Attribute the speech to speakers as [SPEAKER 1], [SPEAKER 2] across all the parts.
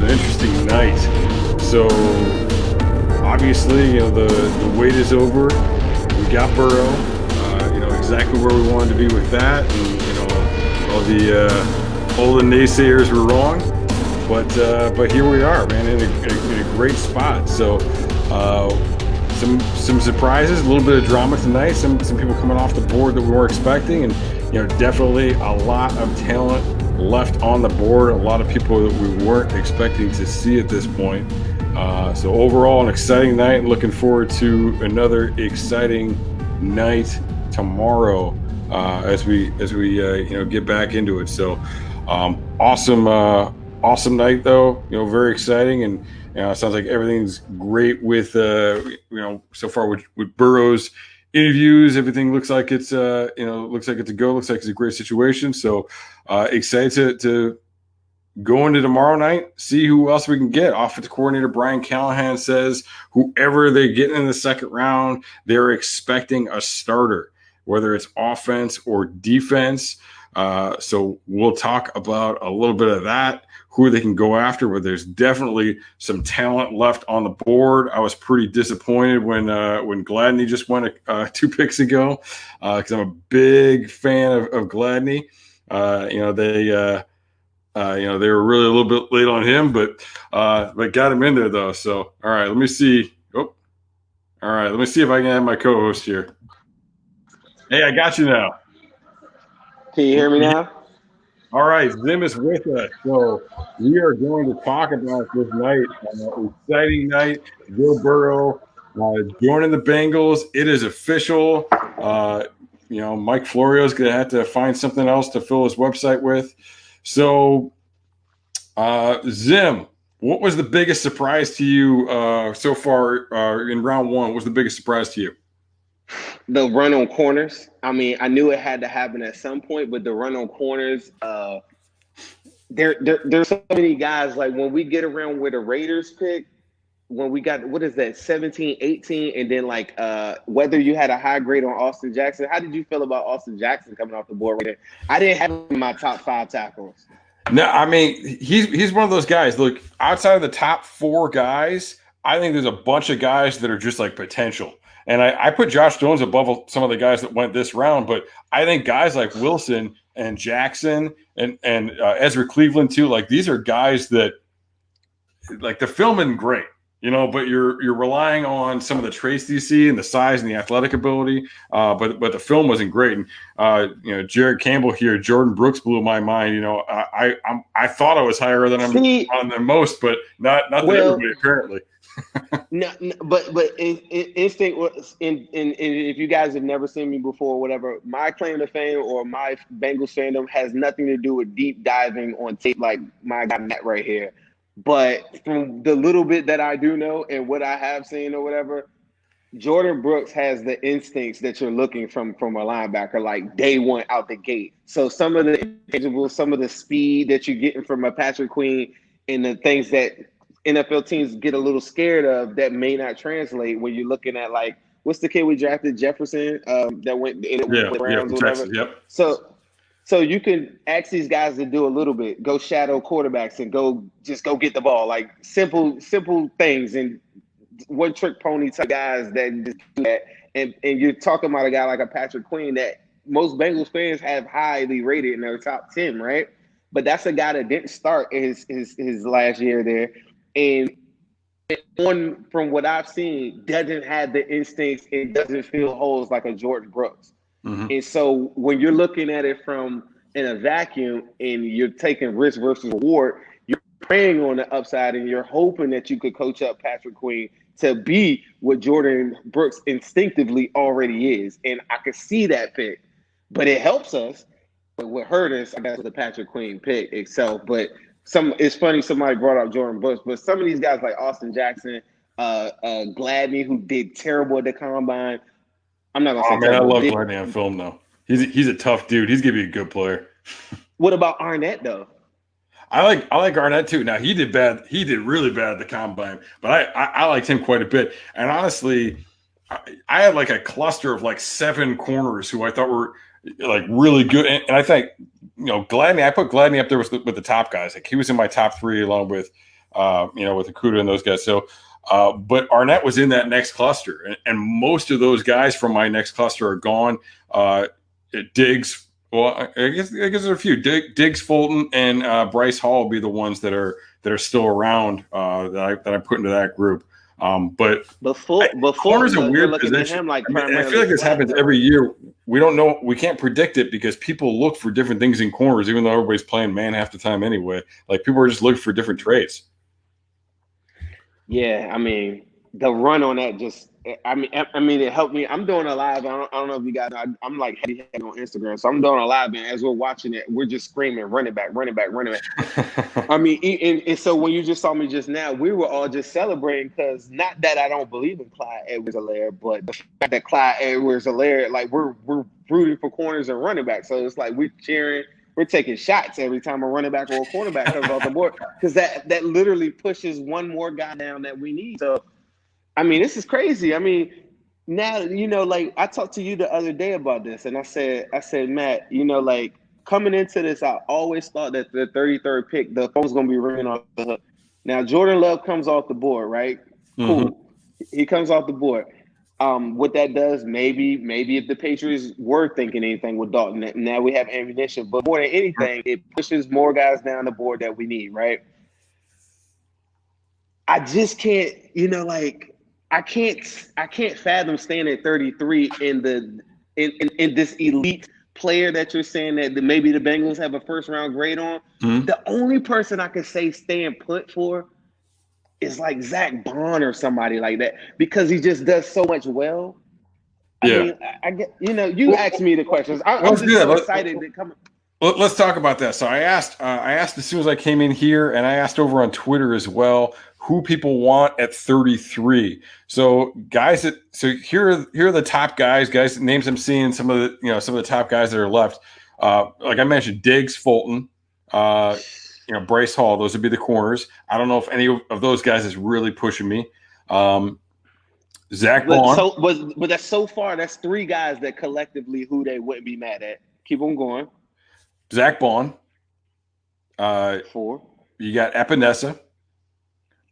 [SPEAKER 1] an interesting night. So obviously, the wait is over. We got Burrow. Exactly where we wanted to be with that, and all the naysayers were wrong. But here we are, man, in a great spot. So some surprises, a little bit of drama tonight. Some people coming off the board that we weren't expecting, and definitely a lot of talent left on the board. A lot of people that we weren't expecting to see at this point. So overall, an exciting night. Looking forward to another exciting night tomorrow as we get back into it. So awesome night though. Very exciting, and it sounds like everything's great with so far with Burrow's interviews. Everything looks like it's looks like it's a go. Looks like it's a great situation. So excited to go into tomorrow night, see who else we can get. Offensive coordinator Brian Callahan says whoever they get in the second round, they're expecting a starter, whether it's offense or defense. So we'll talk about a little bit of that, who they can go after, but there's definitely some talent left on the board. I was pretty disappointed when Gladney just went 2 picks ago, because I'm a big fan of Gladney. They were really a little bit late on him, but got him in there though. So all right, let me see. All right, let me see if I can have my co-host here. Hey, I got you now.
[SPEAKER 2] Can you hear me now?
[SPEAKER 1] All right, Zim is with us. So we are going to talk about this night, exciting night. Joe Burrow joining the Bengals. It is official. Mike Florio is going to have to find something else to fill his website with. So, Zim, what was the biggest surprise to you so far in round one? What was the biggest surprise to you?
[SPEAKER 2] The run on corners. I mean, I knew it had to happen at some point, but the run on corners, there's so many guys. Like when we get around where the Raiders pick, when we got, what is that, 17, 18, and then whether you had a high grade on Austin Jackson. How did you feel about Austin Jackson coming off the board right there? I didn't have him in my top 5 tackles.
[SPEAKER 1] No, I mean, he's one of those guys. Look, outside of the top 4 guys, I think there's a bunch of guys that are just like potential. And I put Josh Jones above some of the guys that went this round, but I think guys like Wilson and Jackson and Ezra Cleveland too, like these are guys that, like, the film isn't great, but you're relying on some of the traits you see and the size and the athletic ability, but the film wasn't great. And Jared Campbell here, Jordan Brooks blew my mind. I thought I was higher than on them most, but not everybody apparently.
[SPEAKER 2] No, but instinct was in if you guys have never seen me before, or whatever, my claim to fame or my Bengals fandom has nothing to do with deep diving on tape like my guy Matt right here. But from the little bit that I do know and what I have seen or whatever, Jordan Brooks has the instincts that you're looking from a linebacker, like day one out the gate. So some of the intangibles, some of the speed that you're getting from a Patrick Queen, and the things that NFL teams get a little scared of that may not translate when you're looking at, like, what's the kid we drafted, Jefferson, that went in the rounds or whatever.
[SPEAKER 1] Texas, yep.
[SPEAKER 2] So you can ask these guys to do a little bit, go shadow quarterbacks and go get the ball, like simple things, and one trick pony type guys that just do that. And you're talking about a guy like a Patrick Queen that most Bengals fans have highly rated in their top 10, right? But that's a guy that didn't start his last year there. And from what I've seen, doesn't have the instincts and doesn't fill holes like a George Brooks. Mm-hmm. And so when you're looking at it from in a vacuum and you're taking risk versus reward, you're preying on the upside and you're hoping that you could coach up Patrick Queen to be what Jordan Brooks instinctively already is. And I could see that pick, but it helps us. But what hurt us, I guess, was the Patrick Queen pick itself. But it's funny somebody brought up Jordan Brooks, but some of these guys like Austin Jackson, Gladney, who did terrible at the combine. I'm not gonna say.
[SPEAKER 1] Man, I love Gladney on film though. He's a tough dude. He's gonna be a good player.
[SPEAKER 2] What about Arnett though?
[SPEAKER 1] I like Arnett too. Now he did bad. He did really bad at the combine, but I liked him quite a bit. And honestly, I had like a cluster of like 7 corners who I thought were like really good. And I think Gladney. I put Gladney up there with the top guys. Like he was in my top 3 along with with Okudah and those guys. So, but Arnett was in that next cluster, and most of those guys from my next cluster are gone. Diggs, well, I guess there's a few. Diggs, Fulton, and Bryce Hall will be the ones that are still around that I put into that group. But corner's a weird position. I feel like this happens every year. We don't know. We can't predict it because people look for different things in corners, even though everybody's playing man half the time anyway. Like, people are just looking for different traits.
[SPEAKER 2] Yeah, I mean, the run on that it helped me. I'm doing a live. I don't know if you guys know, I'm like heavy on Instagram. So I'm doing a live, and as we're watching it, we're just screaming, running back, running back, running back. I mean, and so when you just saw me just now, we were all just celebrating because not that I don't believe in Clyde Edwards-Helaire, but the fact that Clyde Edwards-Helaire, like, we're rooting for corners and running back. So it's like we're cheering. We're taking shots every time a running back or a cornerback comes off the board because that literally pushes one more guy down that we need. So, I mean, this is crazy. I mean, now, like, I talked to you the other day about this, and I said, Matt, like, coming into this, I always thought that the 33rd pick, the phone was going to be ringing off the hook. Now, Jordan Love comes off the board, right?
[SPEAKER 1] Mm-hmm.
[SPEAKER 2] Cool. He comes off the board. What that does, maybe if the Patriots were thinking anything with Dalton, now we have ammunition. But more than anything, it pushes more guys down the board that we need, right? I just can't, I can't fathom staying at 33 in this elite player that you're saying that maybe the Bengals have a first round grade on. Mm-hmm. The only person I could say staying put for is like Zach Bond or somebody like that, because he just does so much well.
[SPEAKER 1] Yeah.
[SPEAKER 2] I mean, I get, you asked me the questions. I'm just so excited to come.
[SPEAKER 1] Let's talk about that. So I asked as soon as I came in here, and I asked over on Twitter as well, who people want at 33. So here are the top guys, names I'm seeing, some of the top guys that are left. Like I mentioned, Diggs, Fulton, Bryce Hall, those would be the corners. I don't know if any of those guys is really pushing me. Zach Bond.
[SPEAKER 2] But that's so far, that's three guys that collectively WhoDey wouldn't be mad at. Keep on going.
[SPEAKER 1] Zach Bond.
[SPEAKER 2] 4. You
[SPEAKER 1] got Epinesa.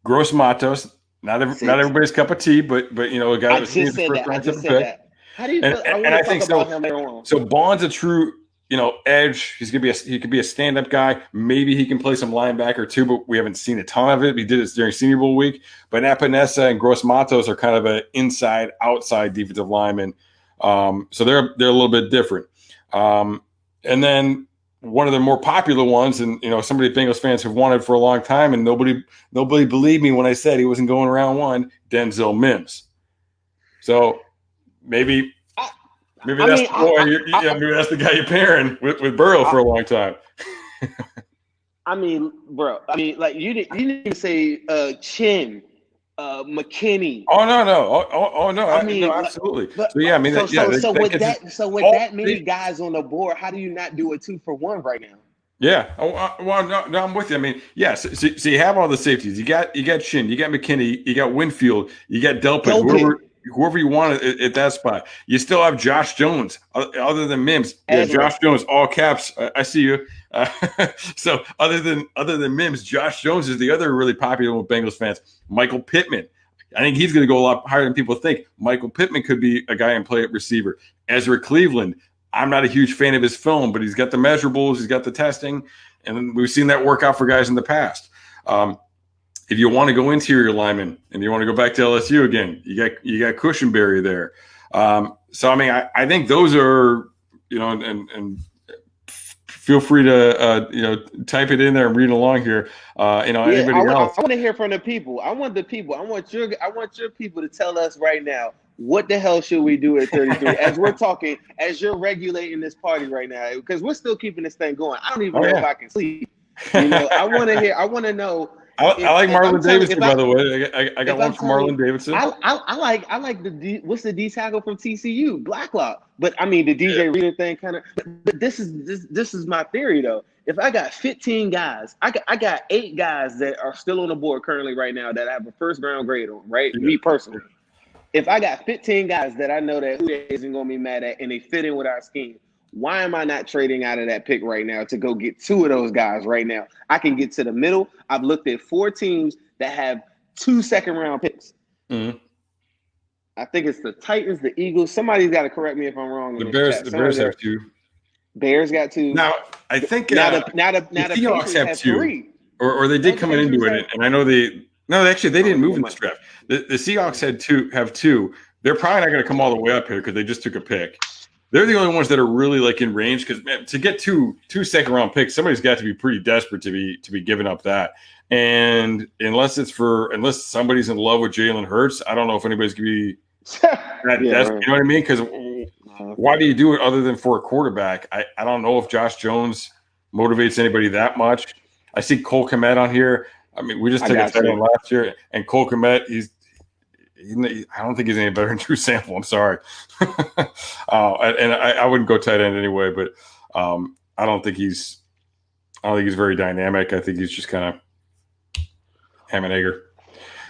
[SPEAKER 1] Gross Matos. Not everybody's cup of tea, but a guy that
[SPEAKER 2] just said that. I just said that. How do you feel? I think so. Him later on.
[SPEAKER 1] So Bond's a true edge. He could be a stand-up guy. Maybe he can play some linebacker too, but we haven't seen a ton of it. He did it during Senior Bowl week. But Epinesa and Gross Matos are kind of an inside-outside defensive lineman. So they're a little bit different. And then one of the more popular ones, and somebody Bengals fans have wanted for a long time, and nobody believed me when I said he wasn't going round one, Denzel Mims. So maybe that's the guy you're pairing with Burrow for a long time.
[SPEAKER 2] I mean, bro. I mean, like, you didn't even say Chin, McKinney.
[SPEAKER 1] Oh no! I mean, no, absolutely.
[SPEAKER 2] But,
[SPEAKER 1] so yeah, I mean,
[SPEAKER 2] with that many guys on the board, how do you not do a 2-for-1 right now?
[SPEAKER 1] Yeah. No, I'm with you. I mean, yes. Yeah, so you have all the safeties. You got Chin, you got McKinney, you got Winfield, you got Delpit, whoever you want at that spot. You still have Josh Jones, other than Mims. Yeah, Josh Jones, all caps. I see you. So other than Mims, Josh Jones is the other really popular with Bengals fans. Michael Pittman. I think he's going to go a lot higher than people think. Michael Pittman could be a guy and play at receiver. Ezra Cleveland. I'm not a huge fan of his film, but he's got the measurables, he's got the testing, and we've seen that work out for guys in the past. If you want to go interior lineman and you want to go back to LSU again, you got Cushenberry there. So I mean, I think those are, and feel free to type it in there and read along here. Anybody else?
[SPEAKER 2] I want to hear from the people. I want your people to tell us right now, what the hell should we do at 33? As we're talking, as you're regulating this party right now, because we're still keeping this thing going. I don't even know if I can sleep. I want to know.
[SPEAKER 1] I like Marlon Davidson, by the way. I got one from Marlon Davidson.
[SPEAKER 2] I like what's the D tackle from TCU, Blacklock. But I mean, the DJ Reader thing kind of. But this is my theory though. If I got 15 guys, I got 8 guys that are still on the board currently right now that I have a first round grade on. Right, me personally. If I got 15 guys that I know that WhoDey isn't going to be mad at and they fit in with our scheme, Why am I not trading out of that pick right now to go get 2 of those guys right now? I can get to the middle. I've looked at 4 teams that have 2 second-round picks.
[SPEAKER 1] Mm-hmm.
[SPEAKER 2] I think it's the Titans, the Eagles. Somebody's got to correct me if I'm wrong.
[SPEAKER 1] The Bears have 2.
[SPEAKER 2] Bears got 2.
[SPEAKER 1] Now I think
[SPEAKER 2] now the
[SPEAKER 1] Seahawks
[SPEAKER 2] Patriots
[SPEAKER 1] have 2,
[SPEAKER 2] 3.
[SPEAKER 1] or they did come into it, and I know they didn't move in this draft. The Seahawks have 2. They're probably not going to come all the way up here because they just took a pick. They're the only ones that are really like in range because to get two second-round picks, somebody's got to be pretty desperate to be giving up that. And unless somebody's in love with Jalen Hurts, I don't know if anybody's going to be that desperate. Right. You know what I mean? Because why do you do it other than for a quarterback? I don't know if Josh Jones motivates anybody that much. I see Cole Kmet on here. I mean, we just took a tight end last year, and Cole Kmet, I don't think he's any better than Drew Sample. I'm sorry. And I wouldn't go tight end anyway, but I don't think he's very dynamic. I think he's just kind of ham and egger.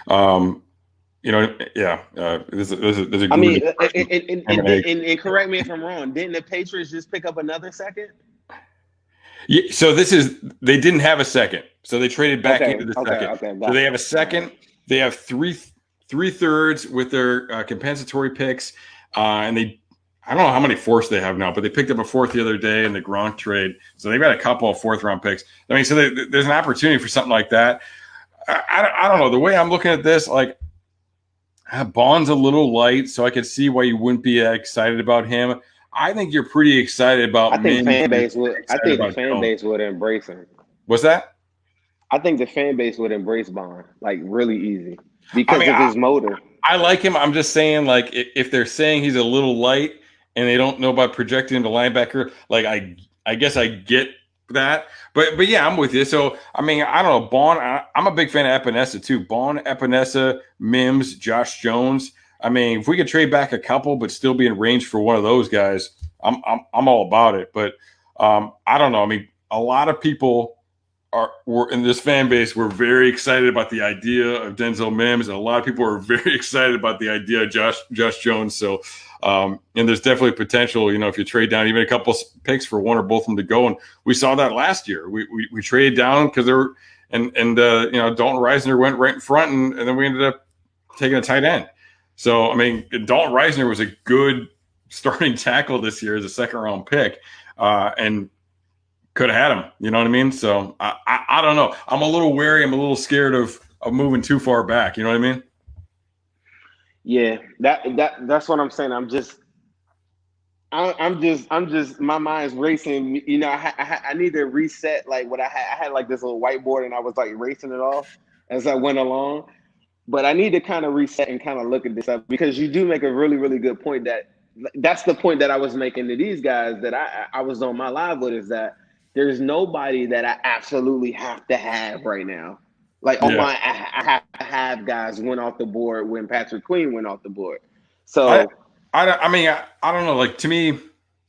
[SPEAKER 1] There's a good.
[SPEAKER 2] I mean, and correct me if I'm wrong. Didn't the Patriots just pick up another second?
[SPEAKER 1] Yeah. So they didn't have a second, so they traded back into the second. Okay, so they have a second. They have three thirds with their compensatory picks, and I don't know how many fourths they have now, but they picked up a 4th the other day in the Gronk trade, so they've got a couple of 4th-round picks. I mean, so there's an opportunity for something like that. I don't know. The way I'm looking at this, like, Bond's a little light, so I could see why you wouldn't be excited about him. I think you're pretty excited about.
[SPEAKER 2] I think the fan base would embrace him.
[SPEAKER 1] What's that?
[SPEAKER 2] I think the fan base would embrace Bond like really easy because of his motor.
[SPEAKER 1] I like him. I'm just saying, like, if they're saying he's a little light and they don't know about projecting him to linebacker, like I guess I get that. But yeah, I'm with you. So I mean, I don't know. Bond. I'm a big fan of Epinesa too. Bond, Epinesa, Mims, Josh Jones. I mean, if we could trade back a couple, but still be in range for one of those guys, I'm all about it. But I don't know. I mean, a lot of people were in this fan base were very excited about the idea of Denzel Mims, and a lot of people are very excited about the idea of Josh Jones. So, and there's definitely potential. You know, if you trade down even a couple picks for one or both of them to go, and we saw that last year. We traded down because Dalton Reisner went right in front, and then we ended up taking a tight end. So, I mean, Dalton Reisner was a good starting tackle this year as a 2nd-round pick, and could have had him. You know what I mean? So, I don't know. I'm a little wary. I'm a little scared of moving too far back. You know what I mean?
[SPEAKER 2] Yeah, that's what I'm saying. I'm just my mind's racing. You know, I need to reset like what I had like this little whiteboard, and I was like racing it off as I went along. But I need to kind of reset and kind of look at this up because you do make a really, really good point. That's the point that I was making to these guys that I was on my live with, is that there's nobody that I absolutely have to have right now. Like, I have to have guys went off the board when Patrick Queen went off the board. So
[SPEAKER 1] I don't know. Like, to me,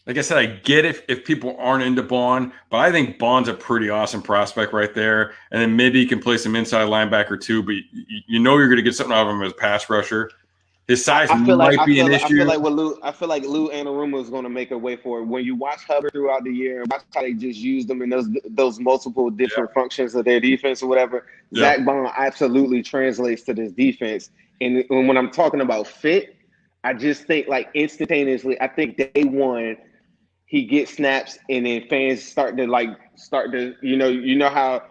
[SPEAKER 1] like I said, I get if people aren't into Bond, but I think Bond's a pretty awesome prospect right there. And then maybe you can play some inside linebacker too, but you know you're going to get something out of him as a pass rusher. His size might be an issue.
[SPEAKER 2] I feel like Lou Anarumo is going to make a way for it. When you watch Hubbard throughout the year and watch how they just use them in those multiple different functions of their defense or whatever, Zach Bond absolutely translates to this defense. And when I'm talking about fit, I just think like instantaneously, I think day one, he gets snaps and then fans start to you know how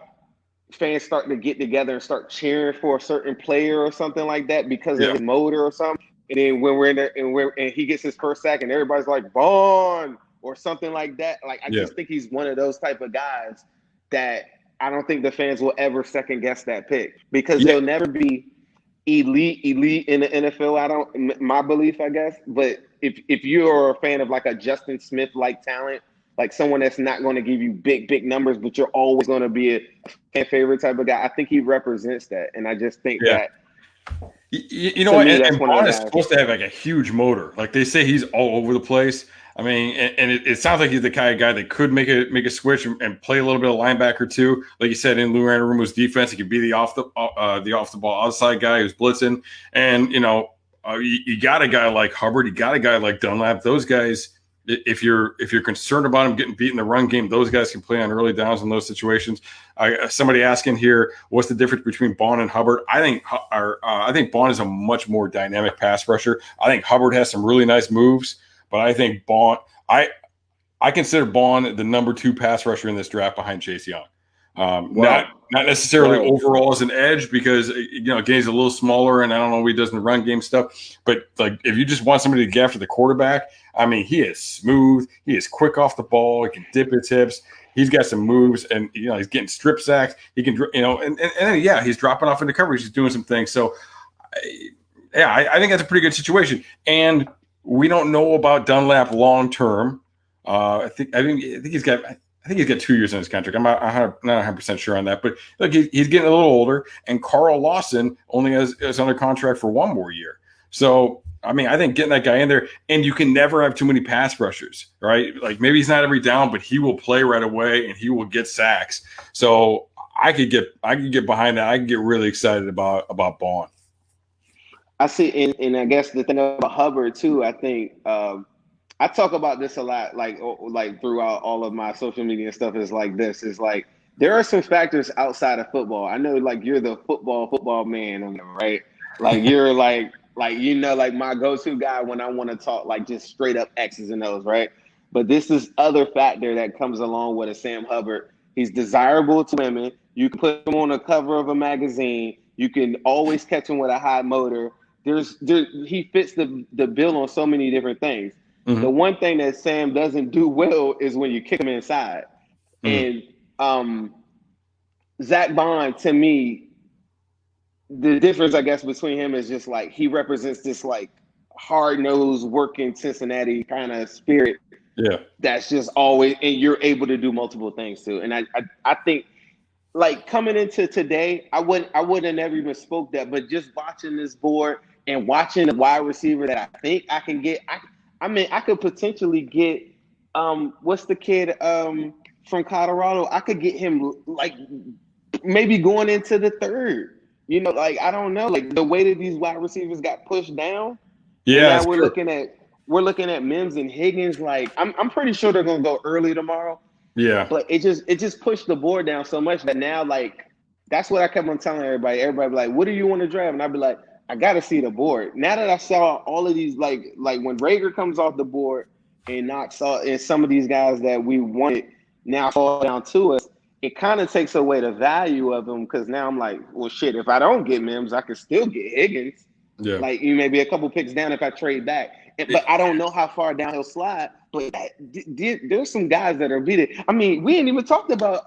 [SPEAKER 2] fans start to get together and start cheering for a certain player or something like that because of his motor or something. And then when we're in there and he gets his first sack and everybody's like Bond or something like that. Like I just think he's one of those type of guys that I don't think the fans will ever second guess that pick because they'll never be elite in the NFL. My belief, I guess. But if you're a fan of like a Justin Smith like talent, like someone that's not going to give you big numbers, but you're always going to be a fan favorite type of guy, I think he represents that. And I just think that.
[SPEAKER 1] You know what? And Bond is supposed to have like a huge motor. Like they say he's all over the place. I mean, and it sounds like he's the kind of guy that could make a switch and play a little bit of linebacker too. Like you said, in Lou Anarumo's defense, he could be the off the ball outside guy who's blitzing. And you know, you got a guy like Hubbard, you got a guy like Dunlap. Those guys, if you're concerned about him getting beat in the run game, those guys can play on early downs in those situations. Somebody asking here, what's the difference between Bond and Hubbard? I think Bond is a much more dynamic pass rusher. I think Hubbard has some really nice moves, but I think Bond. I consider Bond the number 2 pass rusher in this draft behind Chase Young. Not necessarily overall as an edge because again he's a little smaller and I don't know what he does in the run game stuff. But like if you just want somebody to get after the quarterback, I mean he is smooth, he is quick off the ball, he can dip his hips, he's got some moves, and he's getting strip sacks. He can and he's dropping off into coverage, he's doing some things. So I think that's a pretty good situation. And we don't know about Dunlap long term. I think he's got 2 years on his contract. I'm not 100% sure on that, but look, he's getting a little older, and Carl Lawson only is under contract for 1 more year. So, I mean, I think getting that guy in there, and you can never have too many pass rushers, right? Like maybe he's not every down, but he will play right away and he will get sacks. So I could get behind that. I can get really excited about Bond.
[SPEAKER 2] I see, and I guess the thing about Hubbard too, I think I talk about this a lot, like throughout all of my social media stuff is like this. Is like there are some factors outside of football. I know like you're the football man, right? Like you're like my go-to guy when I want to talk like just straight up X's and O's, right? But this is other factor that comes along with a Sam Hubbard. He's desirable to women. You can put him on the cover of a magazine. You can always catch him with a high motor. He fits the bill on so many different things. Mm-hmm. The one thing that Sam doesn't do well is when you kick him inside. Mm-hmm. And Zach Bond, to me, the difference, I guess, between him is just like he represents this like hard-nosed, working Cincinnati kind of spirit. Yeah, that's just always, and you're able to do multiple things too. And I think like coming into today, I wouldn't have never even spoke that, but just watching this board and watching the wide receiver that I think I can get, I could potentially get what's the kid from Colorado? I could get him like maybe going into the 3rd. Like I don't know, like the way that these wide receivers got pushed down. Yeah, we're looking at Mims and Higgins. Like I'm pretty sure they're gonna go early tomorrow. Yeah, but it just pushed the board down so much that now like that's what I kept on telling everybody. Everybody be like, what do you want to draft? And I'd be like, I got to see the board. Now that I saw all of these, like when Rager comes off the board and some of these guys that we wanted now fall down to us, it kind of takes away the value of them because now I'm like, well, shit, if I don't get Mims, I could still get Higgins. Yeah. Like you maybe a couple picks down if I trade back. But I don't know how far down he'll slide. But there's some guys that are beat it. I mean, we ain't even talked about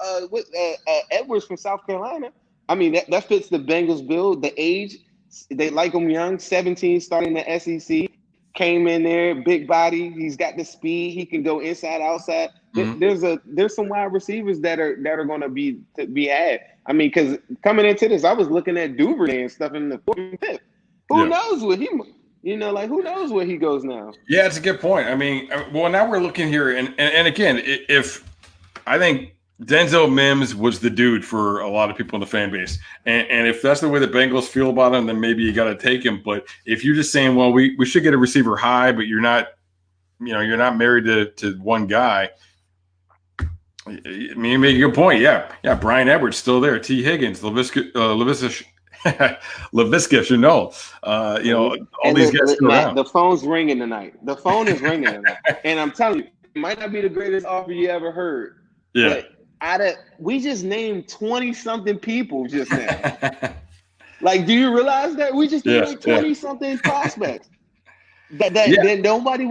[SPEAKER 2] Edwards from South Carolina. I mean, that fits the Bengals build, the age. They like him young, 17, starting the SEC. Came in there, big body. He's got the speed. He can go inside, outside. Mm-hmm. There's some wide receivers that are going to be had. I mean, because coming into this, I was looking at Duvernay and stuff in the 4th and 5th. Who knows what he, who knows where he goes now? Yeah, it's a good point. I mean, well, now we're looking here, and again, if I think Denzel Mims was the dude for a lot of people in the fan base. And if that's the way the Bengals feel about him, then maybe you got to take him. But if you're just saying, well, we should get a receiver high, but you're not married to one guy. I mean, you make a good point. Yeah. Brian Edwards still there. T. Higgins, Laviska Shenault, all these guys around. The phone's ringing tonight. The phone is ringing tonight. And I'm telling you, it might not be the greatest offer you ever heard. Yeah. But we just named 20-something people just now. Like, do you realize that we just named 20-something prospects? That nobody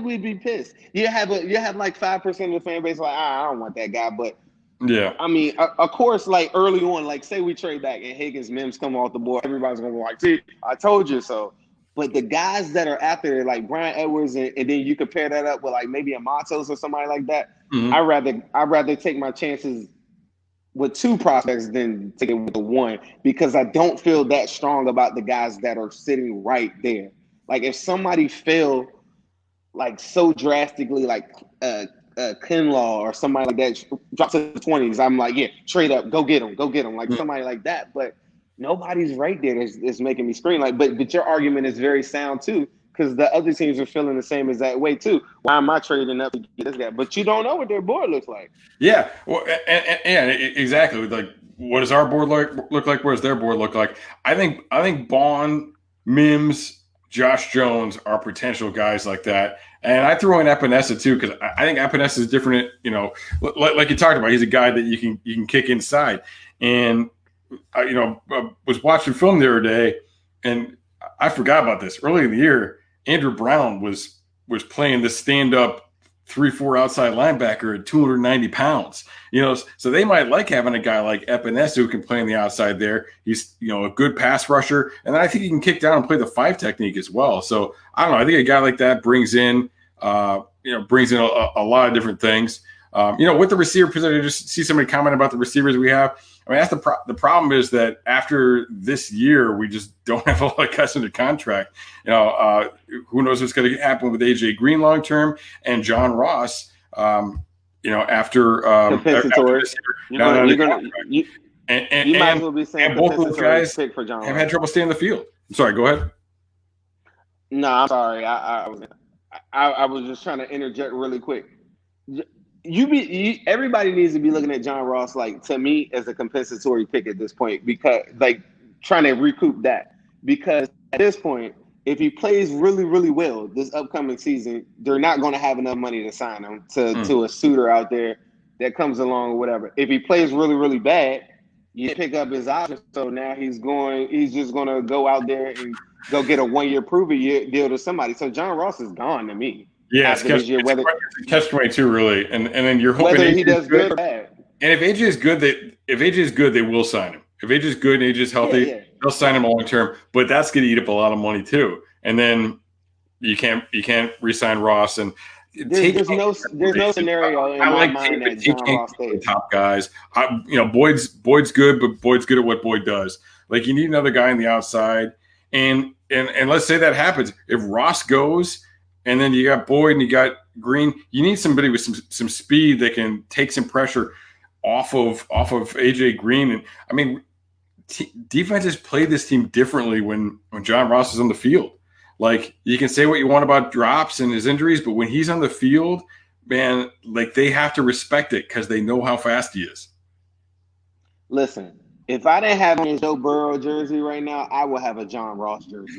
[SPEAKER 2] would be pissed. You have like 5% of the fan base like, I don't want that guy. But yeah, I mean, of course, like early on, like say we trade back and Higgins, Mims come off the board, everybody's gonna be like, see, I told you so. But the guys that are after like Brian Edwards, and then you compare that up with like maybe a Matos or somebody like that. Mm-hmm. I'd rather take my chances with 2 prospects than take it with the 1 because I don't feel that strong about the guys that are sitting right there. Like if somebody fell like so drastically, like Kinlaw or somebody like that drops to the 20s, I'm like, yeah, trade up, go get him, like somebody like that. But nobody's right there is making me scream. Like, but your argument is very sound too, because the other teams are feeling the same exact way too. Why am I trading up to get this guy? But you don't know what their board looks like.
[SPEAKER 1] Yeah, well, and exactly. Like, what does our board look like? What does their board look like? I think Bond, Mims, Josh Jones are potential guys like that. And I throw in Epinesa too, because I think Epinesa is different. You know, like you talked about, he's a guy that you can kick inside. And I was watching film the other day, and I forgot about this. Early in the year, Andrew Brown was playing this stand-up 3-4 outside linebacker at 290 pounds. You know, so they might like having a guy like Epinesa who can play on the outside there. He's, a good pass rusher. And I think he can kick down and play the 5 technique as well. So I don't know. I think a guy like that brings in a lot of different things. With the receiver position, I just see somebody comment about the receivers we have. I mean, that's the problem is that after this year, we just don't have a lot of guys under contract. Who knows what's going to happen with AJ Green long term and John Ross. After
[SPEAKER 2] compensatory.
[SPEAKER 1] This year,
[SPEAKER 2] you might as well be saying
[SPEAKER 1] both of those guys
[SPEAKER 2] pick for John
[SPEAKER 1] have
[SPEAKER 2] Ross.
[SPEAKER 1] had trouble staying in the field. I'm sorry. Go ahead.
[SPEAKER 2] No, I'm sorry. I was just trying to interject really quick. Everybody needs to be looking at John Ross, like, to me, as a compensatory pick at this point, because, like, trying to recoup that. Because at this point, if he plays really, really well this upcoming season, they're not going to have enough money to sign him to a suitor out there that comes along or whatever. If he plays really, really bad, you pick up his option. So now he's just going to go out there and go get a 1-year prove-it deal to somebody. So John Ross is gone to me.
[SPEAKER 1] Yeah, it's catch-22, really, and then you're hoping
[SPEAKER 2] whether he does good or bad.
[SPEAKER 1] And if AJ is good, they will sign him. If AJ is good and AJ is healthy, they'll sign him long term. But that's going to eat up a lot of money too. And then you can't re-sign Ross. And
[SPEAKER 2] there's no scenario in my mind that John Ross stays.
[SPEAKER 1] Top guys, Boyd's good, but Boyd's good at what Boyd does. Like, you need another guy on the outside, and let's say that happens. If Ross goes, and then you got Boyd and you got Green, you need somebody with some speed that can take some pressure off of AJ Green. And I mean, defenses play this team differently when John Ross is on the field. Like, you can say what you want about drops and his injuries, but when he's on the field, man, like, they have to respect it because they know how fast he is.
[SPEAKER 2] Listen, if I didn't have a Joe Burrow jersey right now, I would have a John Ross jersey.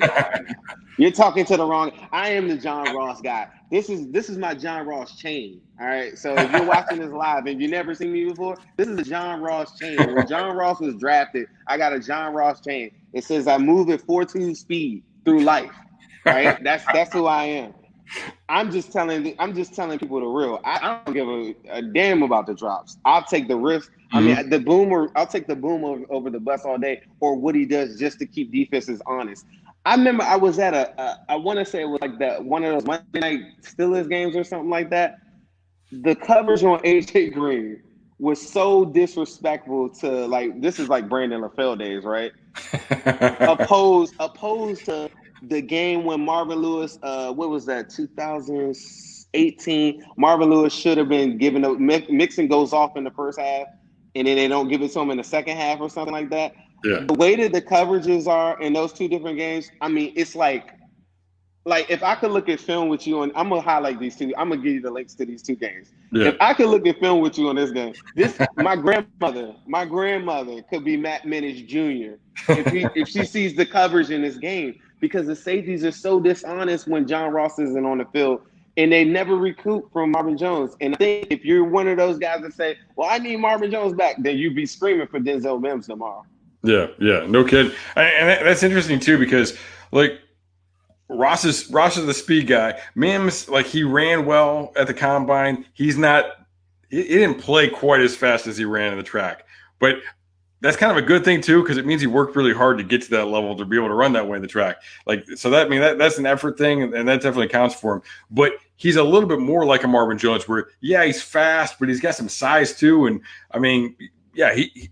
[SPEAKER 2] You're talking to the wrong. I am the John Ross guy. This is my John Ross chain. All right. So if you're watching this live and you've never seen me before, this is the John Ross chain. When John Ross was drafted, I got a John Ross chain. It says I move at 4.2 speed through life. Right. That's who I am. I'm just telling people the real. I don't give a damn about the drops. I'll take the risk. I mean, I'll take the boom over the bus all day, or what he does just to keep defenses honest. I remember I was at I want to say it was like one of those Monday night Steelers games or something like that. The coverage on AJ Green was so disrespectful to, like, this is like Brandon LaFell days, right? opposed to the game when Marvin Lewis, what was that, 2018? Marvin Lewis should have been given up. Mixon goes off in the first half, and then they don't give it to him in the second half or something like that.
[SPEAKER 1] Yeah.
[SPEAKER 2] The way that the coverages are in those two different games, I mean, it's like if I could look at film with you, and I'm going to highlight these two. I'm going to give you the links to these two games. Yeah. If I could look at film with you on this game, my grandmother could be Matt Minich Jr. if she sees the coverage in this game, because the safeties are so dishonest when John Ross isn't on the field, and they never recoup from Marvin Jones. And I think if you're one of those guys that say, well, I need Marvin Jones back, then you'd be screaming for Denzel Mims tomorrow. Yeah,
[SPEAKER 1] no kidding. And that's interesting too, because, like, Ross is the speed guy. Mims, like, he ran well at the combine. He didn't play quite as fast as he ran in the track, but that's kind of a good thing too, because it means he worked really hard to get to that level to be able to run that way in the track. Like, so that's an effort thing, and that definitely counts for him. But he's a little bit more like a Marvin Jones, where he's fast, but he's got some size too. And I mean,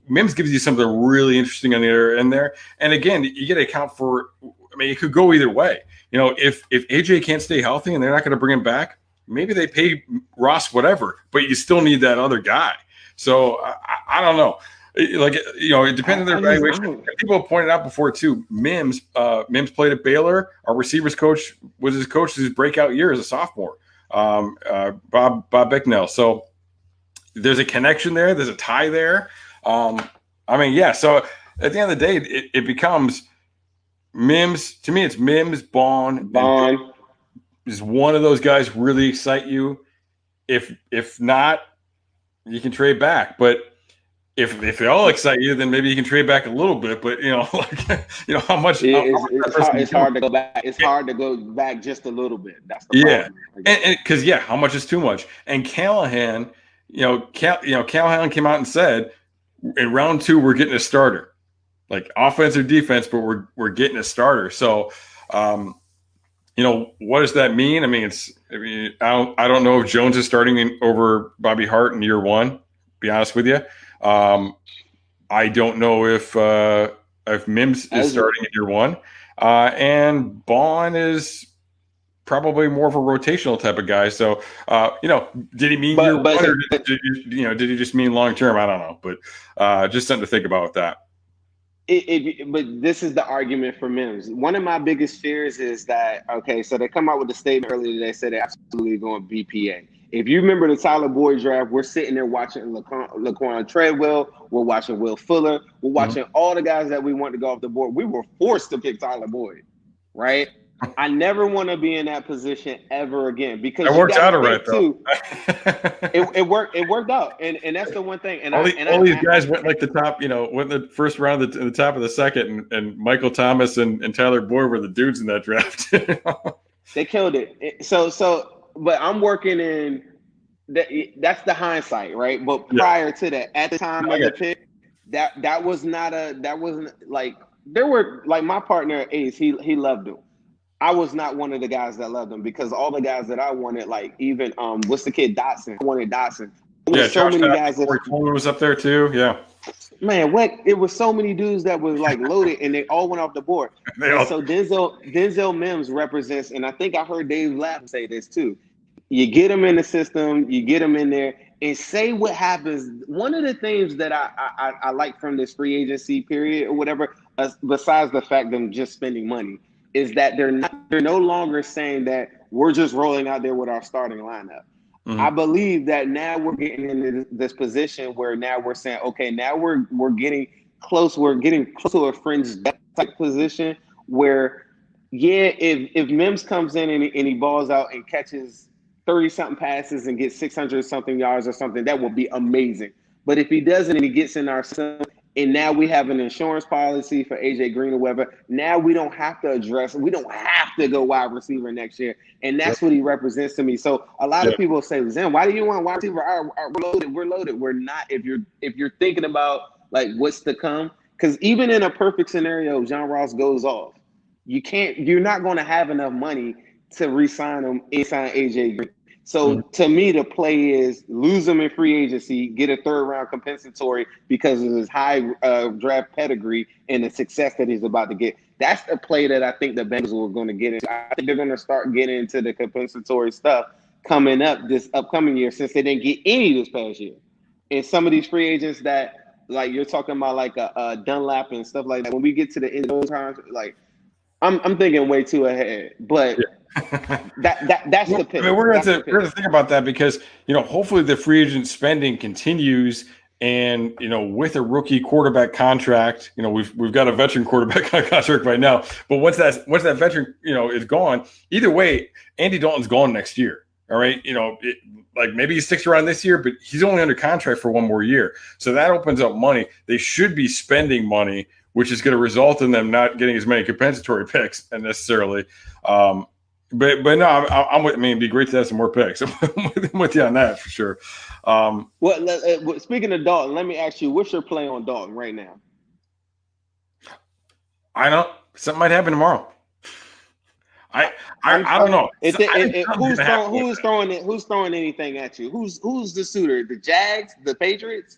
[SPEAKER 1] Mims gives you something really interesting on the other end there. And again, you got to account for. I mean, it could go either way. If AJ can't stay healthy and they're not going to bring him back, maybe they pay Ross whatever, but you still need that other guy. So I don't know. Like, it depends on their evaluation. And people have pointed out before too. Mims played at Baylor. Our receivers coach was his breakout year as a sophomore. Bob Bicknell. So there's a connection there. There's a tie there. So at the end of the day, it becomes Mims. To me, it's Mims, Bond is one of those guys really excite you. If not, you can trade back. But if they all excite you, then maybe you can trade back a little bit. But how much?
[SPEAKER 2] It's hard to go back. It's hard to go back just a little bit. That's the problem.
[SPEAKER 1] And because how much is too much? And Callahan, Callahan came out and said in round 2 we're getting a starter, like offense or defense, but we're getting a starter. So, what does that mean? I mean, I don't know if Jones is starting over Bobby Hart in year 1. To be honest with you, I don't know if Mims is starting in year 1, and Bond is probably more of a rotational type of guy. So, did he mean year 1, or did he just mean long term? I don't know, but just something to think about with that.
[SPEAKER 2] But this is the argument for Mims. One of my biggest fears is that, so they come out with a statement earlier. They said they're absolutely going BPA. If you remember the Tyler Boyd draft, we're sitting there watching Laquan Treadwell. We're watching Will Fuller. We're watching all the guys that we want to go off the board. We were forced to pick Tyler Boyd, right? I never want to be in that position ever again, because
[SPEAKER 1] it worked out all right though.
[SPEAKER 2] It worked out, and that's the one thing. And
[SPEAKER 1] all these guys went like the top, went the first round in the top of the second, and Michael Thomas and Tyler Boyd were the dudes in that draft.
[SPEAKER 2] They killed it. But I'm working in that's the hindsight, right? But prior to that, at the time of the pick, that wasn't like, there were, like, my partner Ace, he loved him. I was not one of the guys that loved him, because all the guys that I wanted, like even what's the kid Dotson? I wanted Dotson. So many guys that
[SPEAKER 1] was up there too. Yeah.
[SPEAKER 2] Man, it was so many dudes that was like loaded, and they all went off the board. So Denzel Mims represents, and I think I heard Dave Lapp say this too. You get him in the system, you get him in there, and say what happens. One of the things that I like from this free agency period or whatever, besides the fact them just spending money, is that they're no longer saying that we're just rolling out there with our starting lineup. Mm-hmm. I believe that now we're getting into this position where now we're saying, okay, now we're getting close. We're getting close to a fringe depth type position where, if Mims comes in and he balls out and catches 30-something passes and gets 600-something yards or something, that will be amazing. But if he doesn't and he gets in our system, and now we have an insurance policy for AJ Green or whatever, now we don't have to go wide receiver next year. And that's what he represents to me. So a lot of people say, Zen, why do you want wide receiver? We're loaded. We're not. If you're thinking about like what's to come, because even in a perfect scenario, John Ross goes off, you're not going to have enough money to re-sign him and sign AJ Green. So to me, the play is lose him in free agency, get a 3rd-round compensatory because of his high draft pedigree and the success that he's about to get. That's the play that I think the Bengals were going to get into. I think they're going to start getting into the compensatory stuff coming up this upcoming year, since they didn't get any this past year. And some of these free agents that, like, you're talking about, like a Dunlap and stuff like that, when we get to the end of those times, like, I'm thinking way too ahead. But that's the pick.
[SPEAKER 1] I mean, we're going to think about that, because hopefully the free agent spending continues, and with a rookie quarterback contract, we've got a veteran quarterback contract right now. But once that veteran is gone, either way, Andy Dalton's gone next year. All right, like maybe he sticks around this year, but he's only under contract for one more year, so that opens up money. They should be spending money, which is going to result in them not getting as many compensatory picks necessarily. But no, I'm with. I mean, it'd be great to have some more picks. I'm with you on that for sure.
[SPEAKER 2] Well, speaking of Dalton, let me ask you, what's your play on Dalton right now?
[SPEAKER 1] I don't. Something might happen tomorrow. I don't know.
[SPEAKER 2] Who's throwing anything at you? Who's the suitor? The Jags, the Patriots?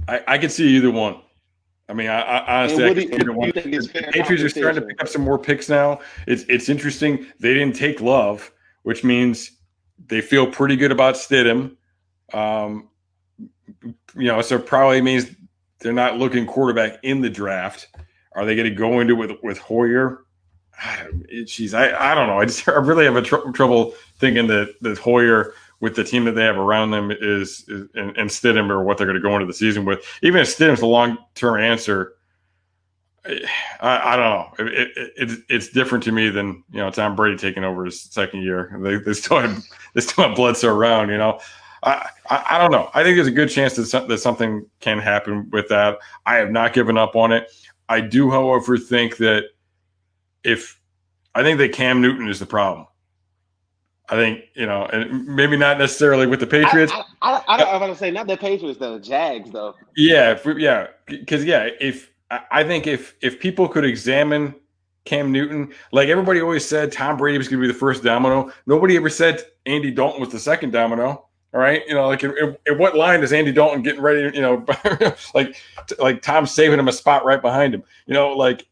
[SPEAKER 1] I can see either one. I mean, I honestly, the Patriots are starting to pick up some more picks now. It's interesting. They didn't take Love, which means they feel pretty good about Stidham. So probably means they're not looking quarterback in the draft. Are they going to go into it with Hoyer? I don't know. I really have trouble thinking that Hoyer with the team that they have around them is and Stidham or what they're going to go into the season with. Even if Stidham's a long-term answer, I don't know. It's different to me than Tom Brady taking over his second year. They still have Bledsoe around. I don't know. I think there's a good chance that something can happen with that. I have not given up on it. I do, however, think that I think that Cam Newton is the problem. I think, and maybe not necessarily with the Patriots.
[SPEAKER 2] I was going to say not the Patriots though, Jags though.
[SPEAKER 1] Yeah, because I think if people could examine Cam Newton, like everybody always said, Tom Brady was going to be the first domino. Nobody ever said Andy Dalton was the second domino. All right, like in what line is Andy Dalton getting ready? Like Tom's saving him a spot right behind him. Like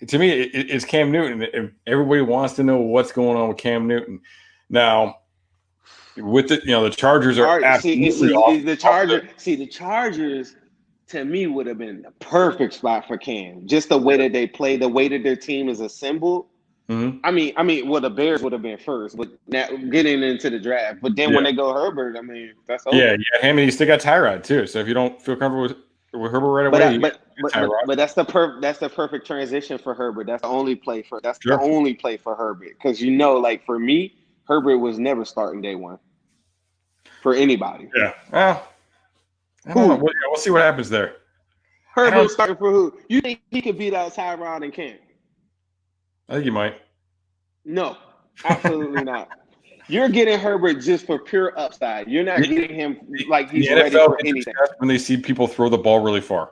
[SPEAKER 1] to me, it's Cam Newton. If everybody wants to know what's going on with Cam Newton now. With the Chargers are absolutely awful.
[SPEAKER 2] The Chargers to me would have been the perfect spot for Cam. Just the way that they play, the way that their team is assembled.
[SPEAKER 1] Mm-hmm.
[SPEAKER 2] I mean, well, the Bears would have been first, but now getting into the draft. But then when they go Herbert, I mean, that's over.
[SPEAKER 1] Yeah. I mean, you still got Tyrod too. So if you don't feel comfortable with Herbert right away,
[SPEAKER 2] but that's the perfect transition for Herbert. That's the only play for Herbert because like for me, Herbert was never starting day one for anybody.
[SPEAKER 1] Yeah. Well, I don't know. We'll see what happens there.
[SPEAKER 2] Herbert starting for who? You think he could beat out Tyrod and Cam?
[SPEAKER 1] I think you might.
[SPEAKER 2] No, absolutely not. You're getting Herbert just for pure upside. You're not getting him like he's ready for anything.
[SPEAKER 1] When they see people throw the ball really far,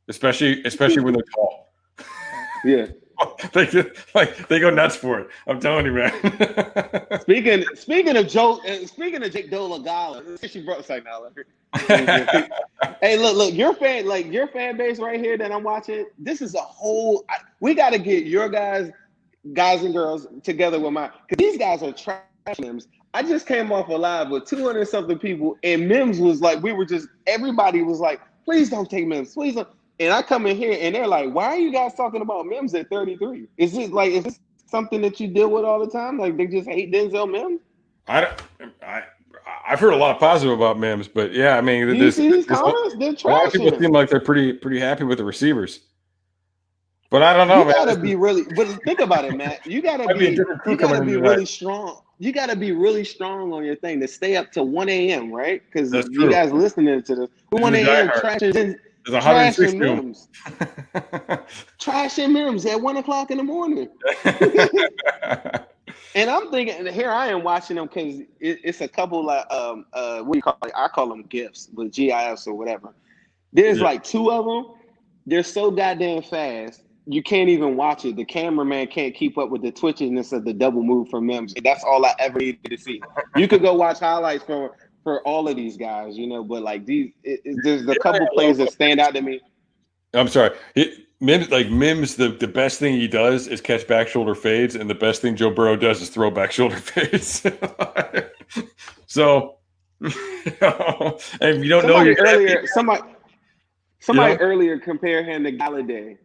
[SPEAKER 1] especially when they're tall.
[SPEAKER 2] Yeah.
[SPEAKER 1] they go nuts for it. I'm telling you, man.
[SPEAKER 2] Speaking of Jake Dolagala, she brought it's like now. Hey, look, your fan base right here that I'm watching. This is a whole. We got to get your guys and girls together with mine because these guys are trash Mims. I just came off a live with 200 something people, and Mims was like, everybody was like, please don't take Mims, please don't. And I come in here and they're like, why are you guys talking about Mims at 33? Is this something that you deal with all the time? Like they just hate Denzel Mims?
[SPEAKER 1] I've heard a lot of positive about Mims, but yeah, I mean,
[SPEAKER 2] you see these comments? They're trash.
[SPEAKER 1] A lot of people seem like they're pretty happy with the receivers. But I don't know,
[SPEAKER 2] man. You gotta be really, but think about it, Matt. You gotta be really strong. You gotta be really strong on your thing to stay up to 1 a.m., right? Because you guys listening to this, 1 a.m. trashing Mims. Trashing Mims at 1 o'clock in the morning. And I'm thinking, here I am watching them because it's a couple like what do you call it? I call them GIFs, but GIFs or whatever. There's like two of them. They're so goddamn fast. You can't even watch it. The cameraman can't keep up with the twitchiness of the double move from Mims. That's all I ever needed to see. You could go watch highlights for all of these guys, but like there's a couple plays that stand out to me.
[SPEAKER 1] I'm sorry. Mims, the best thing he does is catch back shoulder fades, and the best thing Joe Burrow does is throw back shoulder fades. So, and if you don't
[SPEAKER 2] somebody earlier compared him to Galladay.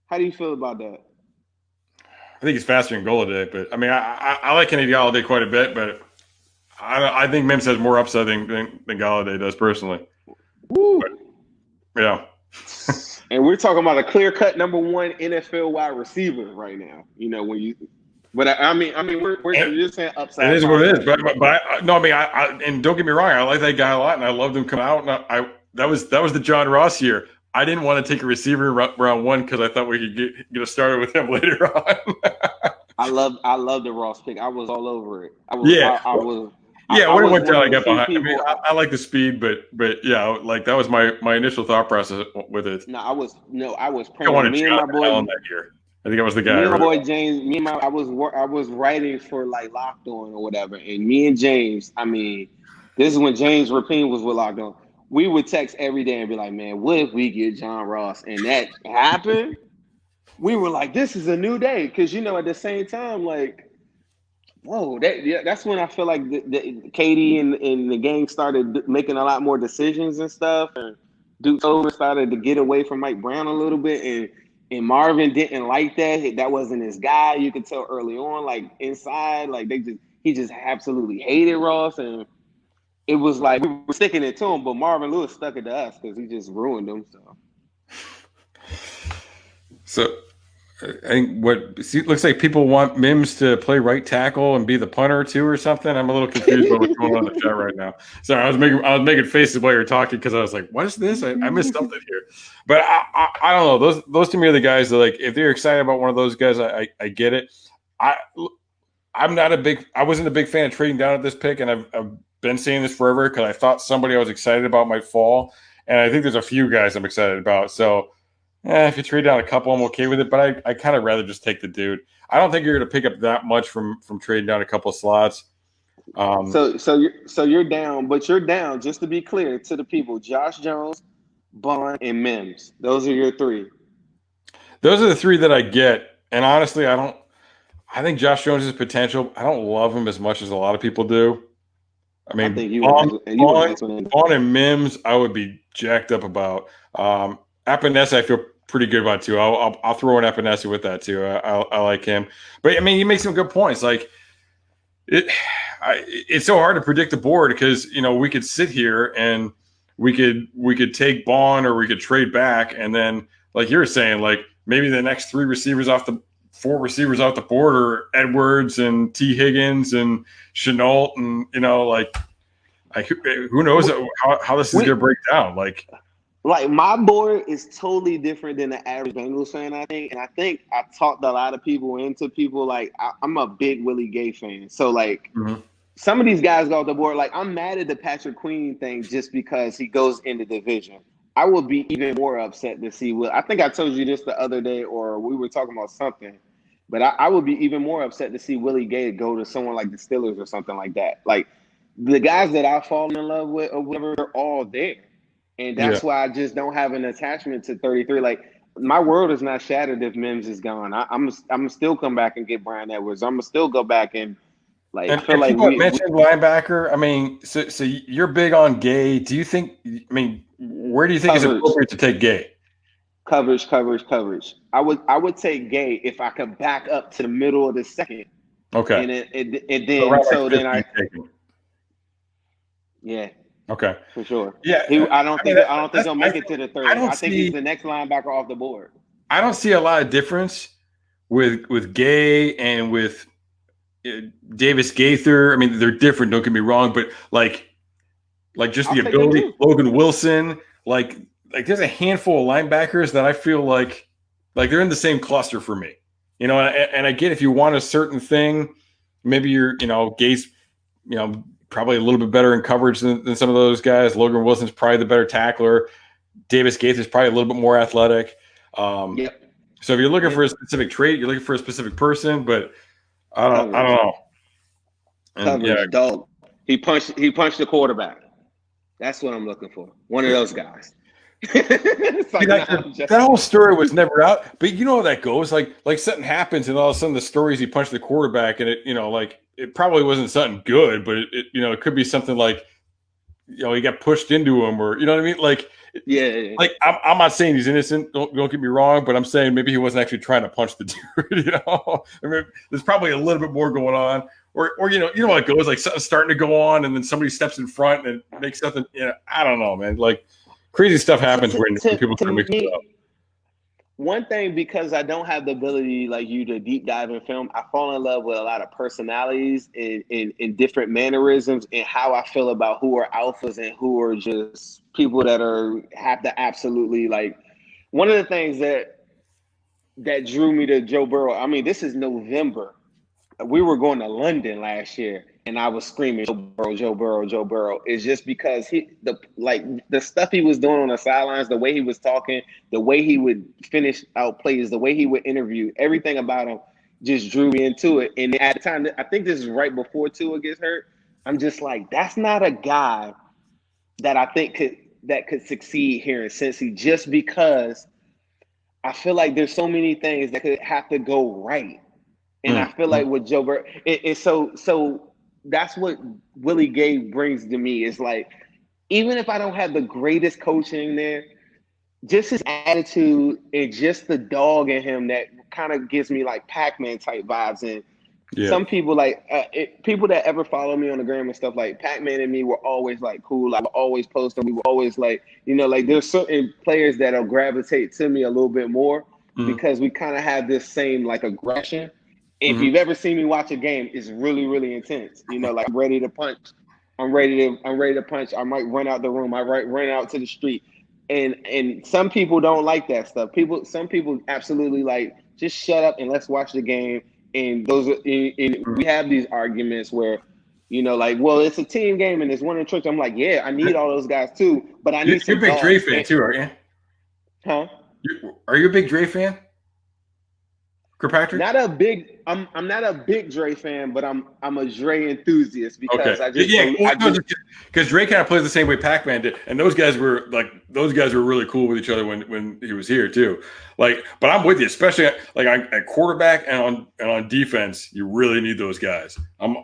[SPEAKER 2] How do you feel about that?
[SPEAKER 1] I think he's faster than Galladay, but I mean, I like Kenny Galladay quite a bit, but I think Mims has more upside than Galladay does personally.
[SPEAKER 2] Woo.
[SPEAKER 1] But, yeah.
[SPEAKER 2] And we're talking about a clear-cut number one NFL wide receiver right now. But I mean, we're just saying upside.
[SPEAKER 1] It is what it is. But and don't get me wrong, I like that guy a lot, and I loved him come out. And that was the John Ross year. I didn't want to take a receiver round one because I thought we could get a started with him later on.
[SPEAKER 2] I love the Ross pick. I was all over it. I
[SPEAKER 1] went down, I got behind. I mean, I like the speed, but yeah, like that was my initial thought process with it.
[SPEAKER 2] I was praying. Me and my boy
[SPEAKER 1] that year. I think I was the guy.
[SPEAKER 2] Me and my boy James. I was writing for like Locked On or whatever, and me and James. I mean, this is when James Rapine was with Locked On. We would text every day and be like, man, what if we get John Ross? And that happened. We were like, this is a new day. Because, at the same time, like, That's when I feel like Katie and the gang started making a lot more decisions and stuff, and Duke Silver started to get away from Mike Brown a little bit, and Marvin didn't like that. That wasn't his guy. You could tell early on, like inside, like he just absolutely hated Ross, and it was like we were sticking it to him, but Marvin Lewis stuck it to us because he just ruined him.
[SPEAKER 1] So I think looks like people want Mims to play right tackle and be the punter too, or something. I'm a little confused by what's going on in the chat right now. Sorry, I was making faces while you were talking because I was like, "What is this? I missed something here." But I don't know. Those to me are the guys that, like, if they're excited about one of those guys, I get it. I wasn't a big fan of trading down at this pick, and I've been saying this forever because I thought somebody I was excited about might fall, and I think there's a few guys I'm excited about. So. If you trade down a couple, I'm okay with it, but I kind of rather just take the dude. I don't think you're going to pick up that much from trading down a couple of slots.
[SPEAKER 2] So you're down, but you're down, just to be clear to the people, Josh Jones, Bond, and Mims. Those are your three.
[SPEAKER 1] Those are the three that I get. And honestly, I think Josh Jones has potential. I don't love him as much as a lot of people do. I mean, Bond and Mims, I would be jacked up about. Epinesa, I feel pretty good about too. I'll throw in Epinesa with that too. I like him, but I mean, you make some good points. Like it's so hard to predict the board because we could sit here and we could take Bond or we could trade back, and then like you were saying, like maybe the next four receivers off the board are Edwards and T. Higgins and Chenault, and who knows how this is going to break down, like.
[SPEAKER 2] Like my board is totally different than the average Bengals fan, I think. And I think I talked a lot of people into people. Like I'm a big Willie Gay fan. So like some of these guys go off the board. Like I'm mad at the Patrick Queen thing just because he goes in the division. I would be even more upset to see Will. I think I told you this the other day, or we were talking about something. But I would be even more upset to see Willie Gay go to someone like the Steelers or something like that. Like the guys that I've fallen in love with or whatever are all there. And that's why I just don't have an attachment to 33. Like my world is not shattered if Mims is gone. I'm still come back and get Brian Edwards. I'm gonna still go back and like.
[SPEAKER 1] And,
[SPEAKER 2] I feel like
[SPEAKER 1] we mentioned linebacker. I mean, so you're big on Gay. Do you think? I mean, where do you think it's appropriate to take Gay?
[SPEAKER 2] Coverage. I would take Gay if I could back up to the middle of the second.
[SPEAKER 1] Okay.
[SPEAKER 2] And then yeah.
[SPEAKER 1] Okay,
[SPEAKER 2] for sure.
[SPEAKER 1] Yeah,
[SPEAKER 2] I don't think he'll make it to the third. I think he's the next linebacker off the board.
[SPEAKER 1] I don't see a lot of difference with Gay and with Davis Gaither. I mean, they're different. Don't get me wrong, but like just the ability. Logan Wilson, like there's a handful of linebackers that I feel like they're in the same cluster for me. And I get if you want a certain thing, maybe you're Gay's probably a little bit better in coverage than some of those guys. Logan Wilson's probably the better tackler. Davis Gaither's probably a little bit more athletic. So if you're looking for a specific trait, you're looking for a specific person, but I don't know.
[SPEAKER 2] Coverage, dog. He punched the quarterback. That's what I'm looking for. One of those guys.
[SPEAKER 1] That whole story was never out, but you know how that goes. Like something happens, and all of a sudden the stories he punched the quarterback, and it probably wasn't something good, but it could be something like he got pushed into him, or you know what I mean. Like like I'm not saying he's innocent. Don't get me wrong, but I'm saying maybe he wasn't actually trying to punch the dude. I mean, there's probably a little bit more going on, or you know how it goes. Like something's starting to go on, and then somebody steps in front and makes something. I don't know, man. Like. Crazy stuff happens when people try to mix it up.
[SPEAKER 2] One thing, because I don't have the ability like you to deep dive in film, I fall in love with a lot of personalities and different mannerisms and how I feel about who are alphas and who are just people that have to absolutely like. One of the things that drew me to Joe Burrow, I mean, this is November. We were going to London last year, and I was screaming, Joe Burrow. It's just because the stuff he was doing on the sidelines, the way he was talking, the way he would finish out plays, the way he would interview, everything about him just drew me into it. And at the time, I think this is right before Tua gets hurt. I'm just like, that's not a guy that I think could succeed here in Cincy, just because I feel like there's so many things that could have to go right. And I feel like with Joe Burrow, it's so that's what Willie Gay brings to me. Is like, even if I don't have the greatest coaching there, just his attitude and just the dog in him that kind of gives me like Pac-Man type vibes. And some people like people that ever follow me on the gram and stuff, like Pac-Man and me were always like cool. I would always post them. We were always like, like there's certain players that'll gravitate to me a little bit more because we kind of have this same like aggression. If you've ever seen me watch a game, it's really, really intense. Like I'm ready to punch. I'm ready to punch. I might run out the room. I might run out to the street. And some people don't like that stuff. Some people absolutely like, just shut up and let's watch the game. And we have these arguments where, like, well, it's a team game and it's one in church. I'm like, yeah, I need all those guys too, but I need some.
[SPEAKER 1] You're a big Dre fan too, aren't you?
[SPEAKER 2] Huh?
[SPEAKER 1] Are you a big Dre fan? Kirkpatrick?
[SPEAKER 2] I'm not a big Dre fan, but I'm a Dre enthusiast because
[SPEAKER 1] because Dre kind of plays the same way Pac-Man did, and those guys were really cool with each other when he was here too. Like, but I'm with you, especially like at quarterback and on defense, you really need those guys. You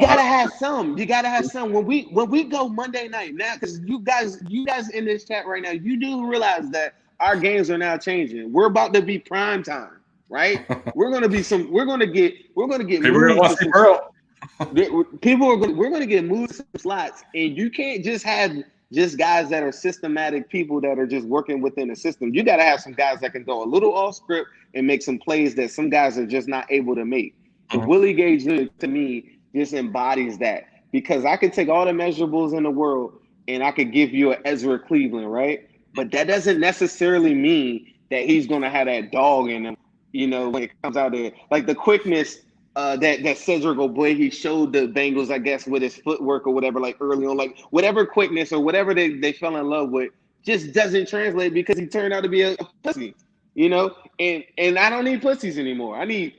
[SPEAKER 2] gotta have some. You gotta have some when we go Monday night now, because you guys in this chat right now, you do realize that our games are now changing. We're about to be prime time. Right, we're gonna get
[SPEAKER 1] People are gonna want to see Burrow.
[SPEAKER 2] We're gonna get moved some slots, and you can't just have just guys that are systematic people that are just working within the system. You got to have some guys that can go a little off script and make some plays that some guys are just not able to make. And Willie Gage, to me, just embodies that, because I could take all the measurables in the world and I could give you an Ezra Cleveland, right? But that doesn't necessarily mean that he's gonna have that dog in him. When it comes out there, like the quickness that Cedric Ogbuehi, he showed the Bengals, I guess, with his footwork or whatever, like early on, like whatever quickness or whatever they fell in love with, just doesn't translate because he turned out to be a pussy, and I don't need pussies anymore. I need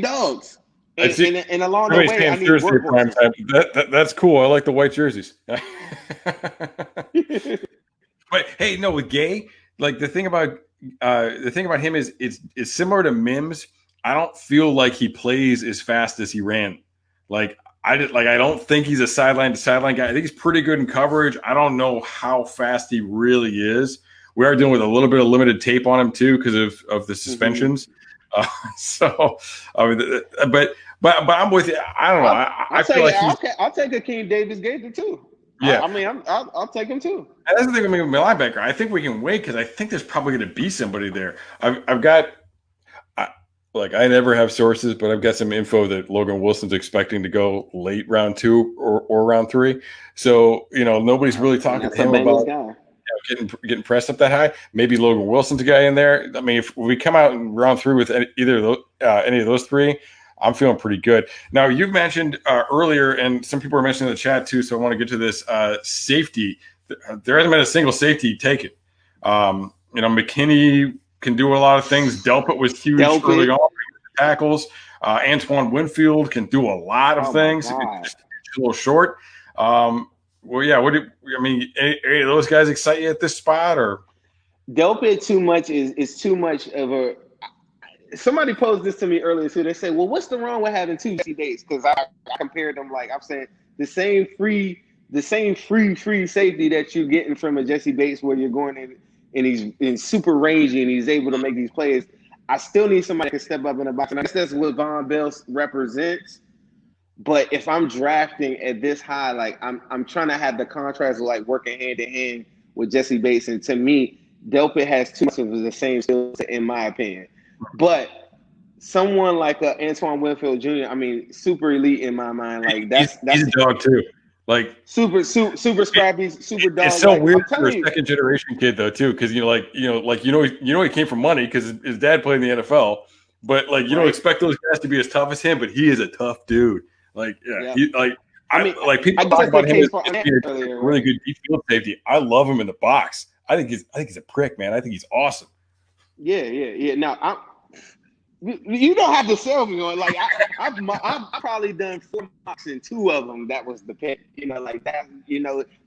[SPEAKER 2] dogs. And along the way, I need
[SPEAKER 1] workhorses. That's cool. I like the white jerseys. But hey, no, with Gay, like the thing about him is it's similar to Mims. I don't feel like he plays as fast as he ran. I don't think he's a sideline to sideline guy. I think he's pretty good in coverage. I don't know how fast he really is. We are dealing with a little bit of limited tape on him too because of the suspensions. So I mean, but I'm with you. I don't know. I feel like
[SPEAKER 2] I'll take Akeem Davis-Gaither too.
[SPEAKER 1] Yeah,
[SPEAKER 2] I'll take him too.
[SPEAKER 1] And that's the thing with me with my linebacker. I think we can wait because I think there's probably going to be somebody there. I've got, I never have sources, but I've got some info that Logan Wilson's expecting to go late round 2 or round 3. So nobody's really talking to him about getting pressed up that high. Maybe Logan Wilson's a guy in there. I mean, if we come out in round 3 with either of those, any of those 3. I'm feeling pretty good. Now, you've mentioned earlier, and some people are mentioning in the chat too, so I want to get to this safety. There hasn't been a single safety taken. McKinney can do a lot of things. Delpit was huge early on. Tackles. Antoine Winfield can do a lot of things. Just a little short. Any of those guys excite you at this spot? Or
[SPEAKER 2] Delpit too much is too much of a – somebody posed this to me earlier too. They said, well, what's the wrong with having 2 Jesse Bates? Because I compared them, like I'm saying, the same free safety that you're getting from a Jesse Bates, where you're going in and he's in super rangy and he's able to make these plays. I still need somebody that can step up in the box. And I guess that's what Von Bell represents. But if I'm drafting at this high, like I'm trying to have the contrast of like working hand in hand with Jesse Bates. And to me, Delpit has too much of the same skill set, in my opinion. But someone like Antoine Winfield Jr., I mean, super elite in my mind. Like that's
[SPEAKER 1] he's a dog too. Like
[SPEAKER 2] super scrappy, super dog.
[SPEAKER 1] It's so weird for a second generation kid though too, because he came from money because his dad played in the NFL. But you don't expect those guys to be as tough as him, but he is a tough dude. People talk about him as being a really good deep field safety. I love him in the box. I think he's a prick, man. I think he's awesome.
[SPEAKER 2] Yeah. Now you don't have to sell me on I've probably done 4 mocks and 2 of them that was the pick, like that,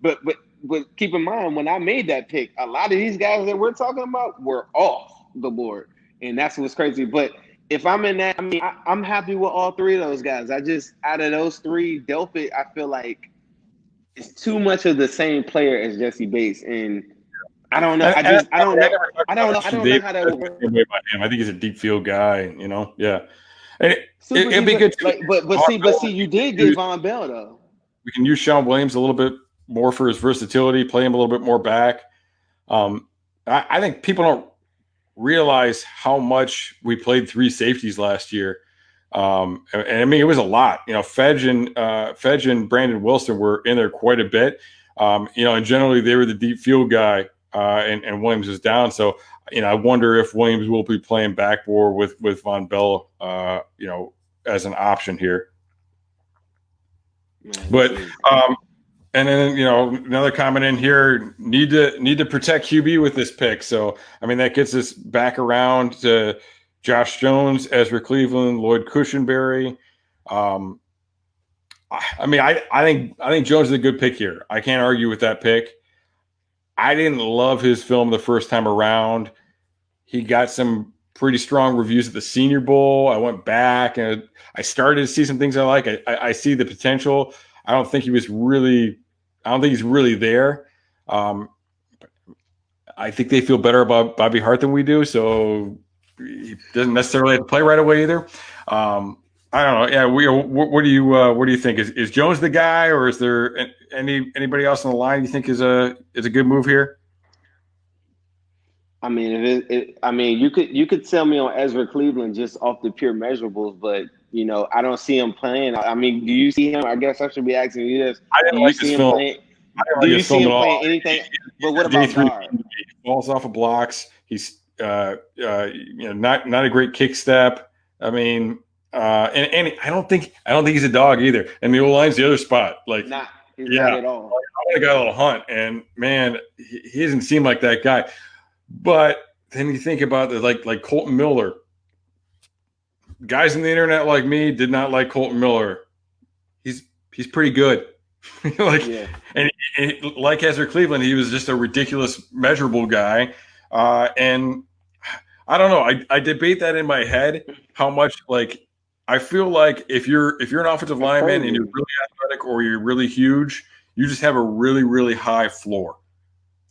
[SPEAKER 2] but keep in mind when I made that pick, a lot of these guys that we're talking about were off the board, and that's what's crazy. But if I'm in that, I mean, I'm happy with all three of those guys. I just out of those three, Delpit, I feel like it's too much of the same player as Jesse Bates, and I don't know. I don't know how that would work.
[SPEAKER 1] I think he's a deep field guy. Yeah. And
[SPEAKER 2] Super
[SPEAKER 1] it'd be
[SPEAKER 2] deep,
[SPEAKER 1] good too.
[SPEAKER 2] like, but see, you did get Von Bell though.
[SPEAKER 1] We can use Sean Williams a little bit more for his versatility, play him a little bit more back. I think people don't realize how much we played three safeties last year. And I mean, it was a lot. Fedge and Brandon Wilson were in there quite a bit. And generally they were the deep field guy, and Williams was down. So, I wonder if Williams will be playing backboard with Von Bell, as an option here. But and then another comment in here: need to protect QB with this pick. So I mean that gets us back around to Josh Jones, Ezra Cleveland, Lloyd Cushenberry. I think Jones is a good pick here. I can't argue with that pick. I didn't love his film the first time around. He got some pretty strong reviews at the Senior Bowl. I went back and I started to see some things I like. I see the potential. I don't think he's really there. I think they feel better about Bobby Hart than we do, so he doesn't necessarily have to play right away either. I don't know. Yeah, what do you think? Is Jones the guy, or is there anybody else on the line you think is a good move here?
[SPEAKER 2] I mean, you could sell me on Ezra Cleveland just off the pure measurables, but I don't see him playing. I mean, do you see him? I guess I should be asking you this.
[SPEAKER 1] I didn't like his film.
[SPEAKER 2] Do you see him playing anything? But what about guard?
[SPEAKER 1] He falls off of blocks. He's not a great kick step. I mean, and I don't think he's a dog either. And the O-line's the other spot. Like,
[SPEAKER 2] not at all.
[SPEAKER 1] I want to go a little hunt, and man, he doesn't seem like that guy. But then you think about it, like Colton Miller. Guys on the internet like me did not like Colton Miller. He's pretty good. And like Ezra Cleveland, he was just a ridiculous measurable guy. And I don't know. I debate that in my head how much I feel like if you're an offensive lineman and you're really athletic or you're really huge, you just have a really, really high floor.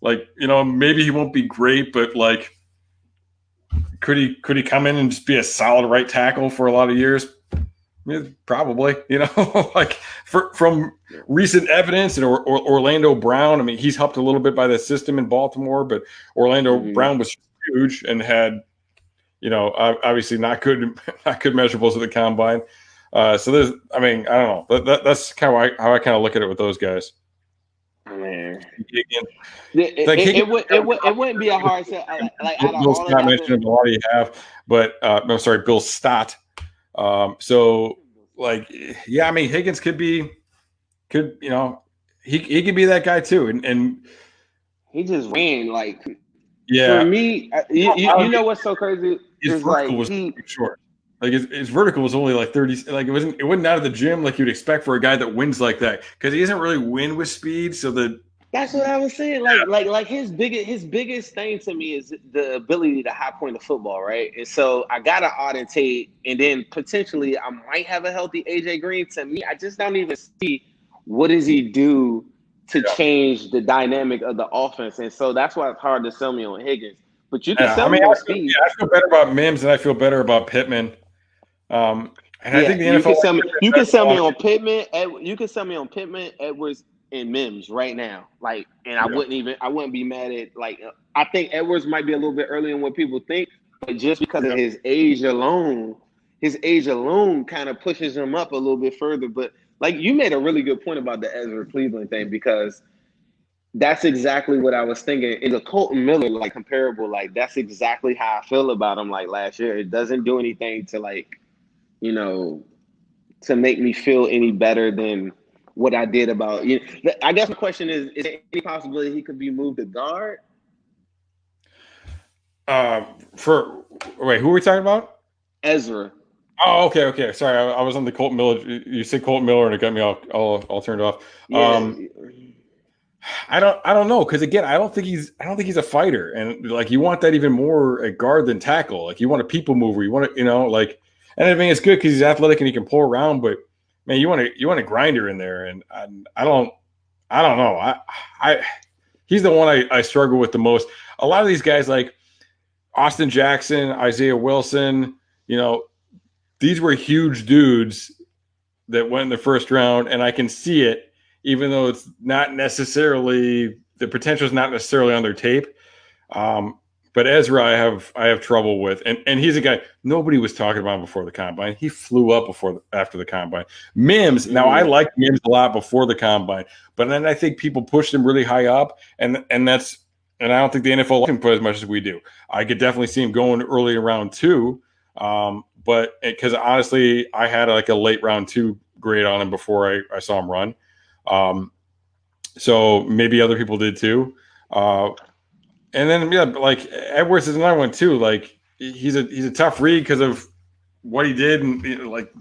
[SPEAKER 1] Maybe he won't be great, but could he come in and just be a solid right tackle for a lot of years? Yeah, probably, from recent evidence, and Orlando Brown. I mean, he's helped a little bit by the system in Baltimore, but Orlando Brown was huge and had, obviously not good measurables at the combine. So there's, I mean, I don't know. That's kind of how I kind of look at it with those guys.
[SPEAKER 2] Man, it wouldn't be a hard set.
[SPEAKER 1] Bill Scott mentioned a lot of you have, but I'm sorry, Bill Stott. So I mean, Higgins could he could be that guy too, and
[SPEAKER 2] he just ran for me. You know what's so crazy?
[SPEAKER 1] His vertical was short. His vertical was only 30. It wasn't out of the gym like you'd expect for a guy that wins like that, because he doesn't really win with speed. So
[SPEAKER 2] that's what I was saying. Like his biggest thing to me is the ability to high point the football, right? And so I gotta audit tape, and then potentially I might have a healthy AJ Green. To me, I just don't even see what does he do to change the dynamic of the offense, and so that's why it's hard to sell me on Higgins. But you can sell me on speed.
[SPEAKER 1] I feel better about Mims than I feel better about Pittman. I think the NFL.
[SPEAKER 2] You can sell me on Pittman. You can sell me on Pittman, Edwards, and Mims right now. I wouldn't be mad at I think Edwards might be a little bit earlier than what people think, but just because of his age alone kind of pushes him up a little bit further. But you made a really good point about the Ezra Cleveland thing, because that's exactly what I was thinking. In the Colton Miller comparable, that's exactly how I feel about him. Last year, it doesn't do anything to to make me feel any better than what I did about I guess the question is there any possibility he could be moved to guard?
[SPEAKER 1] Who are we talking about?
[SPEAKER 2] Ezra.
[SPEAKER 1] Oh, okay. Sorry, I was on the Colton Miller. You said Colton Miller, and it got me all turned off.
[SPEAKER 2] Yeah.
[SPEAKER 1] I don't know, because again, I don't think he's a fighter, and like you want that even more at guard than tackle. Like you want a people mover, you want to, like, and I mean it's good because he's athletic and he can pull around, but man, you want a grinder in there, and I don't know, I he's the one I struggle with the most. A lot of these guys like Austin Jackson, Isaiah Wilson, these were huge dudes that went in the first round, and I can see it, even though it's not necessarily the potential is not necessarily on their tape. But Ezra, I have trouble with, and he's a guy nobody was talking about before the combine. He flew up after the combine. Mims, now I liked Mims a lot before the combine, but then I think people pushed him really high up, and I don't think the NFL likes him put as much as we do. I could definitely see him going early in round 2. But because honestly, I had like a late round 2 grade on him before I saw him run. So maybe other people did too. And then like Edwards is another one too. Like he's a tough read because of what he did, and like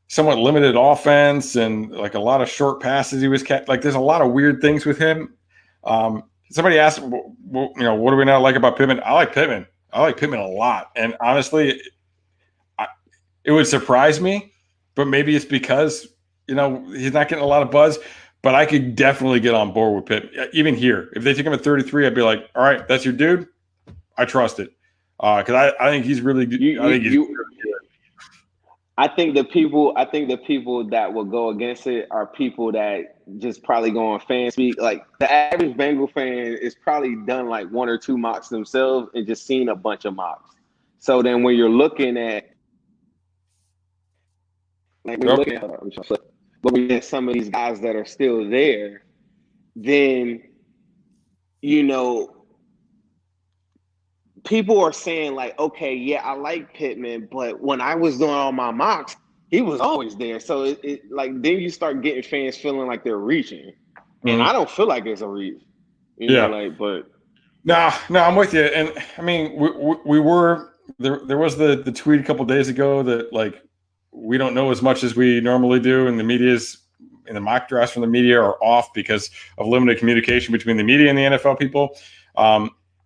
[SPEAKER 1] somewhat limited offense and like a lot of short passes he was like there's a lot of weird things with him. Somebody asked, what do we not like about Pittman? I like Pittman. I like Pittman a lot, and honestly, it would surprise me, but maybe it's because he's not getting a lot of buzz. But I could definitely get on board with Pitt. Even here, if they took him at 33, I'd be like, all right, that's your dude. I trust it. Because I think he's really good.
[SPEAKER 2] I think the people that will go against it are people that just probably go on fan speak. Like the average Bengal fan is probably done like 1 or 2 mocks themselves and just seen a bunch of mocks. So then when you're looking at looking at some of these guys that are still there, then people are saying like, okay, yeah, I like Pittman, but when I was doing all my mocks, he was always there. So it like then you start getting fans feeling like they're reaching, and I don't feel like it's a reach. But
[SPEAKER 1] no, I'm with you. And I mean, we were there. There was the tweet a couple of days ago that like we don't know as much as we normally do, and the mock drafts from the media are off because of limited communication between the media and the NFL people.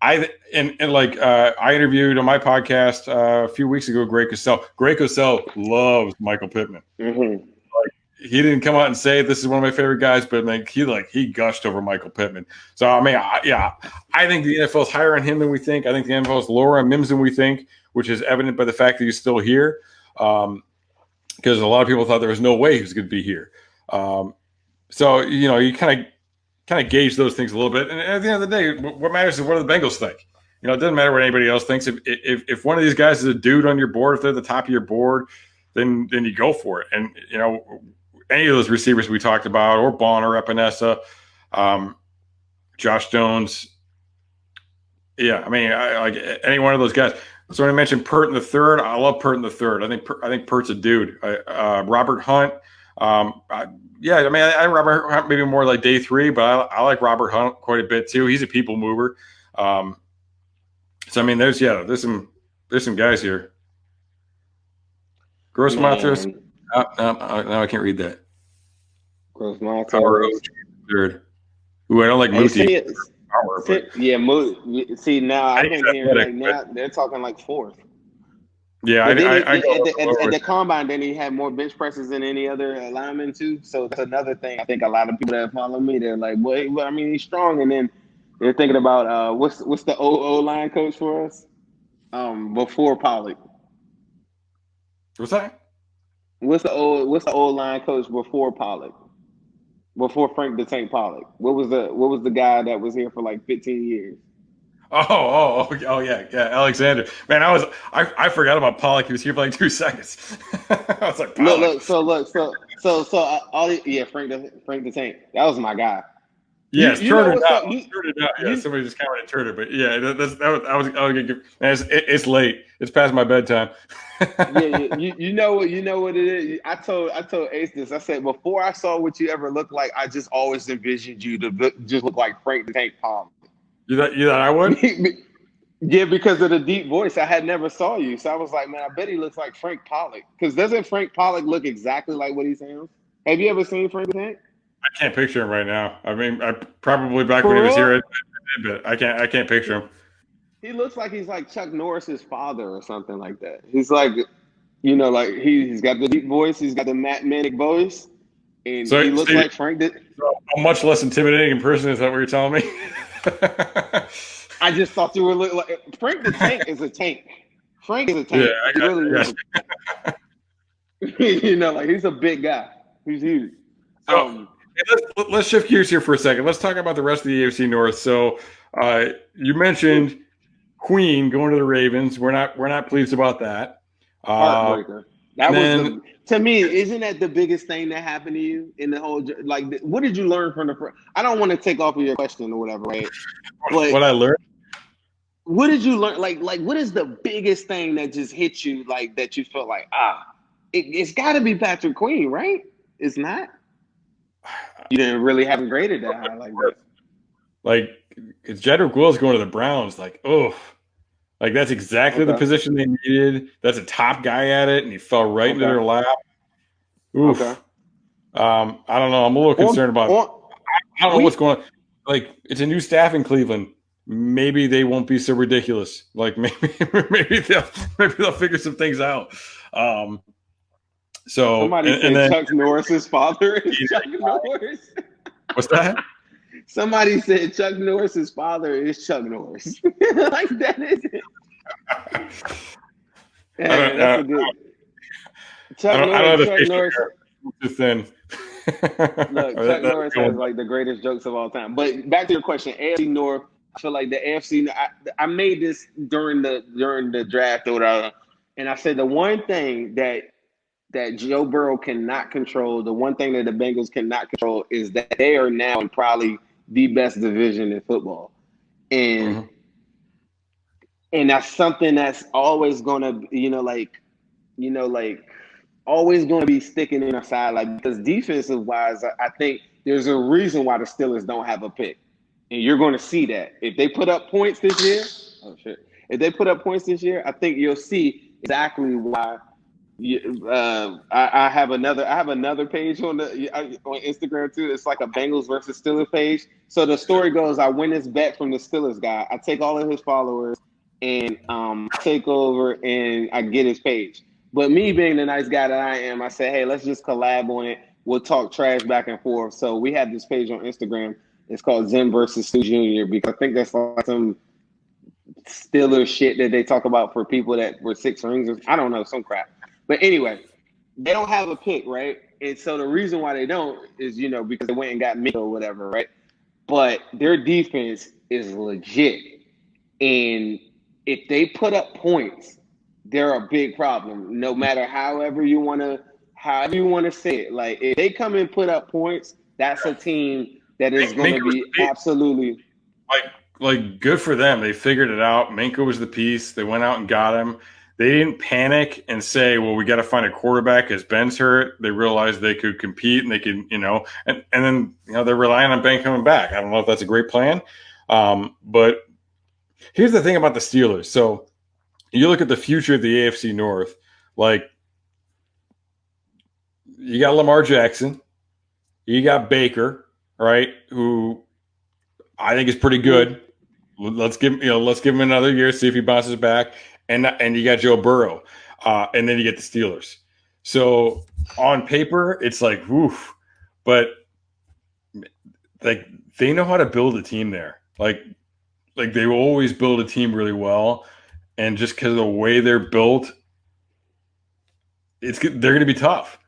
[SPEAKER 1] I interviewed on my podcast a few weeks ago Greg Cosell. Greg Cosell loves Michael Pittman.
[SPEAKER 2] Mm-hmm.
[SPEAKER 1] Like he didn't come out and say this is one of my favorite guys, but like he gushed over Michael Pittman. So I mean, I think the NFL is higher on him than we think. I think the NFL is lower on Mims than we think, which is evident by the fact that he's still here. Because a lot of people thought there was no way he was going to be here. So you kind of gauge those things a little bit. And at the end of the day, what matters is what do the Bengals think. It doesn't matter what anybody else thinks. If one of these guys is a dude on your board, if they're at the top of your board, then you go for it. And any of those receivers we talked about, or Bonner, Epinesa, Josh Jones. Yeah, I mean, I like any one of those guys. So when I mentioned Pert in the third, I love Pert in the third. I think Pert's a dude. Robert Hunt. I Robert Hunt maybe more like day 3, but I like Robert Hunt quite a bit too. He's a people mover. So I mean, there's some guys here. Gross Matos. No, I can't read that.
[SPEAKER 2] Gross Matos.
[SPEAKER 1] Third. Ooh, I don't like Mooty.
[SPEAKER 2] Yeah, Moody. See, now I can hear like now they're talking like 4th.
[SPEAKER 1] Yeah,
[SPEAKER 2] at the combine, then he had more bench presses than any other lineman too. So that's another thing. I think a lot of people that follow me, they're like, "Well, I mean, he's strong." And then they're thinking about what's the O line coach for us before Pollock.
[SPEAKER 1] What's that?
[SPEAKER 2] What's the O line coach before Pollock? Before Frank the Tank Pollock, what was the guy that was here for like 15 years?
[SPEAKER 1] Oh yeah, Alexander. Man, I forgot about Pollock. He was here for like 2 seconds. I was like, Pollock.
[SPEAKER 2] Frank the Tank. That was my guy.
[SPEAKER 1] Yes, Turner. Yeah, somebody just commented Turner, but yeah, it's late. It's past my bedtime.
[SPEAKER 2] You know what it is. I told Ace this. I said before I saw what you ever looked like, I just always envisioned you to just look like Frank the Tank Palmer.
[SPEAKER 1] You thought I would?
[SPEAKER 2] Yeah, because of the deep voice. I had never saw you, so I was like, man, I bet he looks like Frank Pollock. Because doesn't Frank Pollock look exactly like what he sounds? Have you ever seen Frank the Tank?
[SPEAKER 1] I can't picture him right now. I mean, I probably back when he
[SPEAKER 2] For
[SPEAKER 1] was
[SPEAKER 2] real?
[SPEAKER 1] here, but I can't picture him.
[SPEAKER 2] He looks like he's like Chuck Norris's father or something like that. He's like, you know, like he's got the deep voice, he's got the Minich voice, and he
[SPEAKER 1] So,
[SPEAKER 2] looks
[SPEAKER 1] Steve,
[SPEAKER 2] like Frank.
[SPEAKER 1] a much less intimidating in person. Is that what you're telling me?
[SPEAKER 2] I just thought you were like Frank the Tank is a tank. Frank is a
[SPEAKER 1] Yeah,
[SPEAKER 2] tank. He really
[SPEAKER 1] I
[SPEAKER 2] is. You know, like he's a big guy. He's huge.
[SPEAKER 1] So let's shift gears here for a second. Let's talk about the rest of the AFC North. So you mentioned Queen going to the Ravens. We're not pleased about that.
[SPEAKER 2] Heartbreaker. That was
[SPEAKER 1] then,
[SPEAKER 2] to me. Isn't that the biggest thing that happened to you in the whole? Like, what did you learn from the? I don't want to take off of your question or whatever, right? But
[SPEAKER 1] what I learned.
[SPEAKER 2] what did you learn? Like, what is the biggest thing that just hit you? Like that you felt like it's got to be Patrick Queen, right? It's not. You didn't really have him graded that high like that.
[SPEAKER 1] Like, it's Jedrick Wills going to the Browns. Like, oh, like that's exactly the
[SPEAKER 2] Okay.
[SPEAKER 1] position they needed. That's a top guy at it, and he fell right into their lap. Oof.
[SPEAKER 2] Okay.
[SPEAKER 1] I don't know. I'm a little concerned about. I don't know what's going on. Like, it's a new staff in Cleveland. Maybe they won't be so ridiculous. Like, maybe they'll figure some things out. So
[SPEAKER 2] somebody said
[SPEAKER 1] then,
[SPEAKER 2] Chuck Norris's father is Chuck Norris.
[SPEAKER 1] What's that?
[SPEAKER 2] Somebody said Chuck Norris's father is Chuck Norris. Like that is it. Yeah, that's a good. Chuck Norris.
[SPEAKER 1] Just then.
[SPEAKER 2] Look, Chuck Norris has like the greatest jokes of all time. But back to your question, AFC North. I feel like the AFC. I made this during the draft or whatever, and I said the one thing that Joe Burrow cannot control, the one thing that the Bengals cannot control is that they are now in probably the best division in football. And that's something that's always gonna, always gonna be sticking in our side. Like, because defensive wise, I think there's a reason why the Steelers don't have a pick. And you're gonna see that. If they put up points this year, if they put up points this year, I think you'll see exactly why. I have another page on Instagram too. It's like a Bengals versus Steelers page. So the story goes, I win this bet from the Steelers guy. I take all of his followers and take over and I get his page. But me being the nice guy that I am, I say, hey, let's just collab on it. We'll talk trash back and forth. So we have this page on Instagram. It's called Zim versus Stu Jr. because I think that's like some Steelers shit that they talk about for people that were 6 rings. I don't know, some crap. But anyway, they don't have a pick, right? And so the reason why they don't is, because they went and got me or whatever, right? But their defense is legit. And if they put up points, they're a big problem. No matter however you want to say it. Like, if they come and put up points, that's a team that is going to be absolutely
[SPEAKER 1] like good for them. They figured it out. Minka was the piece. They went out and got him. They didn't panic and say, well, we got to find a quarterback because Ben's hurt. They realized they could compete and they could, and then, they're relying on Ben coming back. I don't know if that's a great plan. But here's the thing about the Steelers. So you look at the future of the AFC North, like you got Lamar Jackson, you got Baker, right? Who I think is pretty good. Let's give him another year, see if he bounces back. And you got Joe Burrow, and then you get the Steelers. So on paper, it's like, woof, but like they know how to build a team there. Like they will always build a team really well, and just because of the way they're built, they're going to be tough.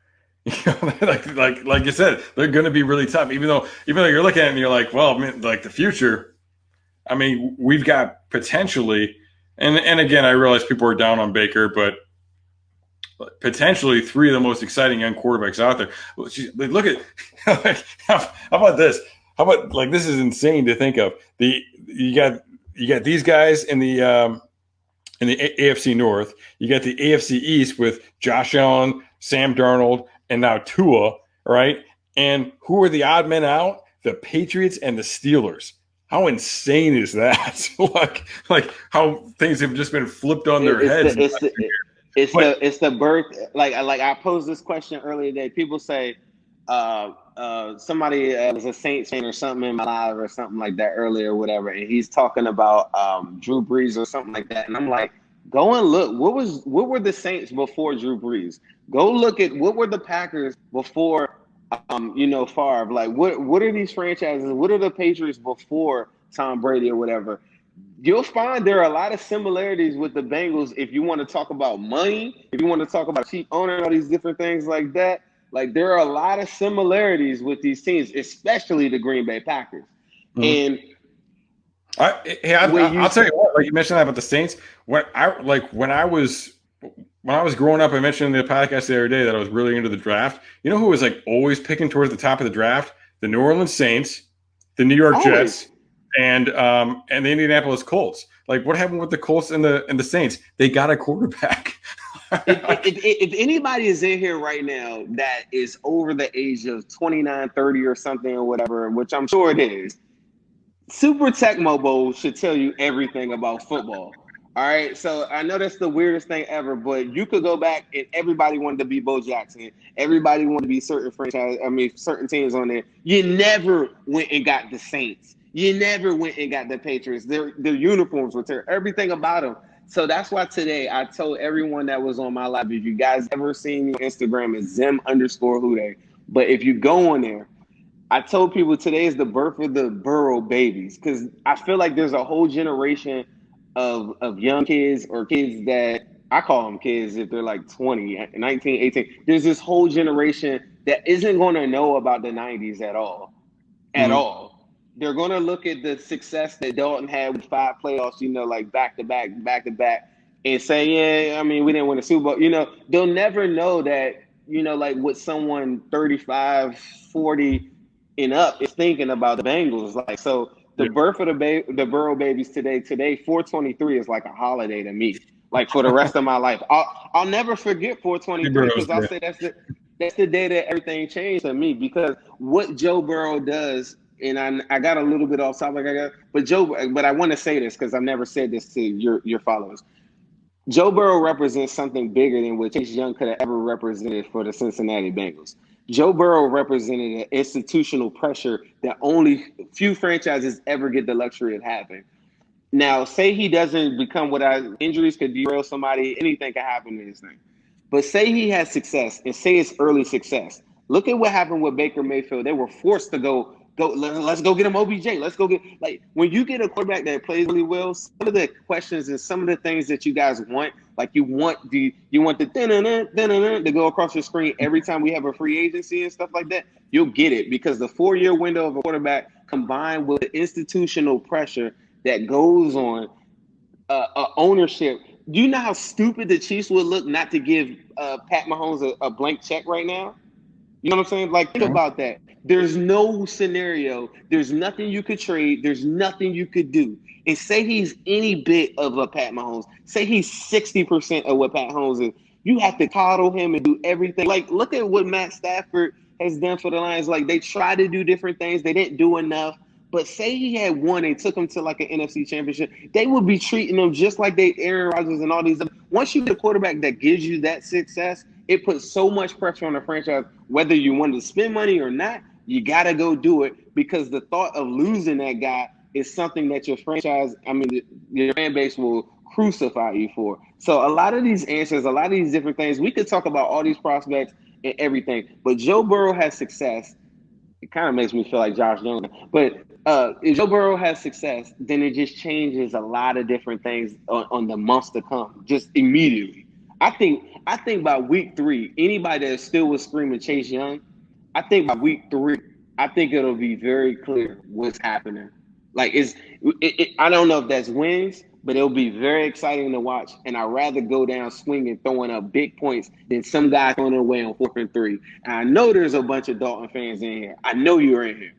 [SPEAKER 1] Like you said, they're going to be really tough. Even though you're looking at it and you're like, well, like the future. I mean, we've got potentially. And again, I realize people are down on Baker, but potentially 3 of the most exciting young quarterbacks out there. Look at how about this? How about this is insane to think of. You got these guys in the AFC North. You got the AFC East with Josh Allen, Sam Darnold, and now Tua, right? And who are the odd men out? The Patriots and the Steelers. How insane is that? like how things have just been flipped on their heads.
[SPEAKER 2] It's the birth. Like I posed this question earlier today. People say, somebody was a Saints fan or something in my live or something like that earlier or whatever, and he's talking about Drew Brees or something like that, and I'm like, go and look. What were the Saints before Drew Brees? Go look at what were the Packers before Favre. Like what are these franchises? What are the Patriots before Tom Brady or whatever? You'll find there are a lot of similarities with the Bengals if you want to talk about money, if you want to talk about cheap owner and all these different things like that. Like there are a lot of similarities with these teams, especially the Green Bay Packers.
[SPEAKER 1] Mm-hmm.
[SPEAKER 2] And
[SPEAKER 1] I'll tell you what. Like you mentioned that about the Saints. When I was growing up, I mentioned in the podcast the other day that I was really into the draft. You know who was like always picking towards the top of the draft? The New Orleans Saints, the New York Jets, and the Indianapolis Colts. Like what happened with the Colts and the Saints? They got a quarterback.
[SPEAKER 2] if anybody is in here right now that is over the age of 29, 30 or something or whatever, which I'm sure it is, Super Tecmo Bowl should tell you everything about football. All right, so I know that's the weirdest thing ever, but you could go back and everybody wanted to be Bo Jackson. Everybody wanted to be certain teams on there. You never went and got the Saints. You never went and got the Patriots. Their uniforms were terrible. Everything about them. So that's why today I told everyone that was on my live, if you guys ever seen me on Instagram, it's Zim_WhoDey. But if you go on there, I told people today is the birth of the Burrow babies, because I feel like there's a whole generation of young kids or kids that I call them kids if they're like 20, 19, 18. There's this whole generation that isn't going to know about the 90s at all. At all. They're going to look at the success that Dalton had with 5 playoffs, like back to back, and say, yeah, I mean, we didn't win a Super Bowl. They'll never know that, like what someone 35, 40 and up is thinking about the Bengals. Like, so the birth of the Burrow babies today, 4/23 is like a holiday to me. Like for the rest of my life, I'll never forget 4/23 because I'll say that's the day that everything changed to me, because what Joe Burrow does. And I got a little bit off topic, but I want to say this because I've never said this to your followers. Joe Burrow represents something bigger than what Chase Young could have ever represented for the Cincinnati Bengals. Joe Burrow represented an institutional pressure that only few franchises ever get the luxury of having. Now, say he doesn't become injuries could derail somebody, anything can happen to this thing. But say he has success, and say it's early success. Look at what happened with Baker Mayfield. They were forced to go, let's go get him OBJ. Let's go get, like, when you get a quarterback that plays really well, some of the questions and some of the things that you guys want, like you want the to go across your screen every time we have a free agency and stuff like that, you'll get it, because the 4-year window of a quarterback combined with the institutional pressure that goes on ownership. Do you know how stupid the Chiefs would look not to give Pat Mahomes a blank check right now? You know what I'm saying? Like, think about that. There's no scenario. There's nothing you could trade. There's nothing you could do. And say he's any bit of a Pat Mahomes. Say he's 60% of what Pat Mahomes is. You have to coddle him and do everything. Like, look at what Matt Stafford has done for the Lions. Like, they tried to do different things. They didn't do enough. But say he had won and took him to like an NFC championship, they would be treating him just like they Aaron Rodgers and all these other. Once you get a quarterback that gives you that success, it puts so much pressure on the franchise. Whether you want to spend money or not, you got to go do it, because the thought of losing that guy is something that your fan base will crucify you for. So a lot of these answers, a lot of these different things, we could talk about all these prospects and everything, but Joe Burrow has success. It kind of makes me feel like Josh Jones. But if Joe Burrow has success, then it just changes a lot of different things on the months to come, just immediately. I think by week 3, anybody that still was screaming Chase Young, I think by week 3, I think it'll be very clear what's happening. Like, I don't know if that's wins, but it'll be very exciting to watch. And I'd rather go down swinging, throwing up big points than some guy throwing it away on 4th and 3. And I know there's a bunch of Dalton fans in here. I know you're in here.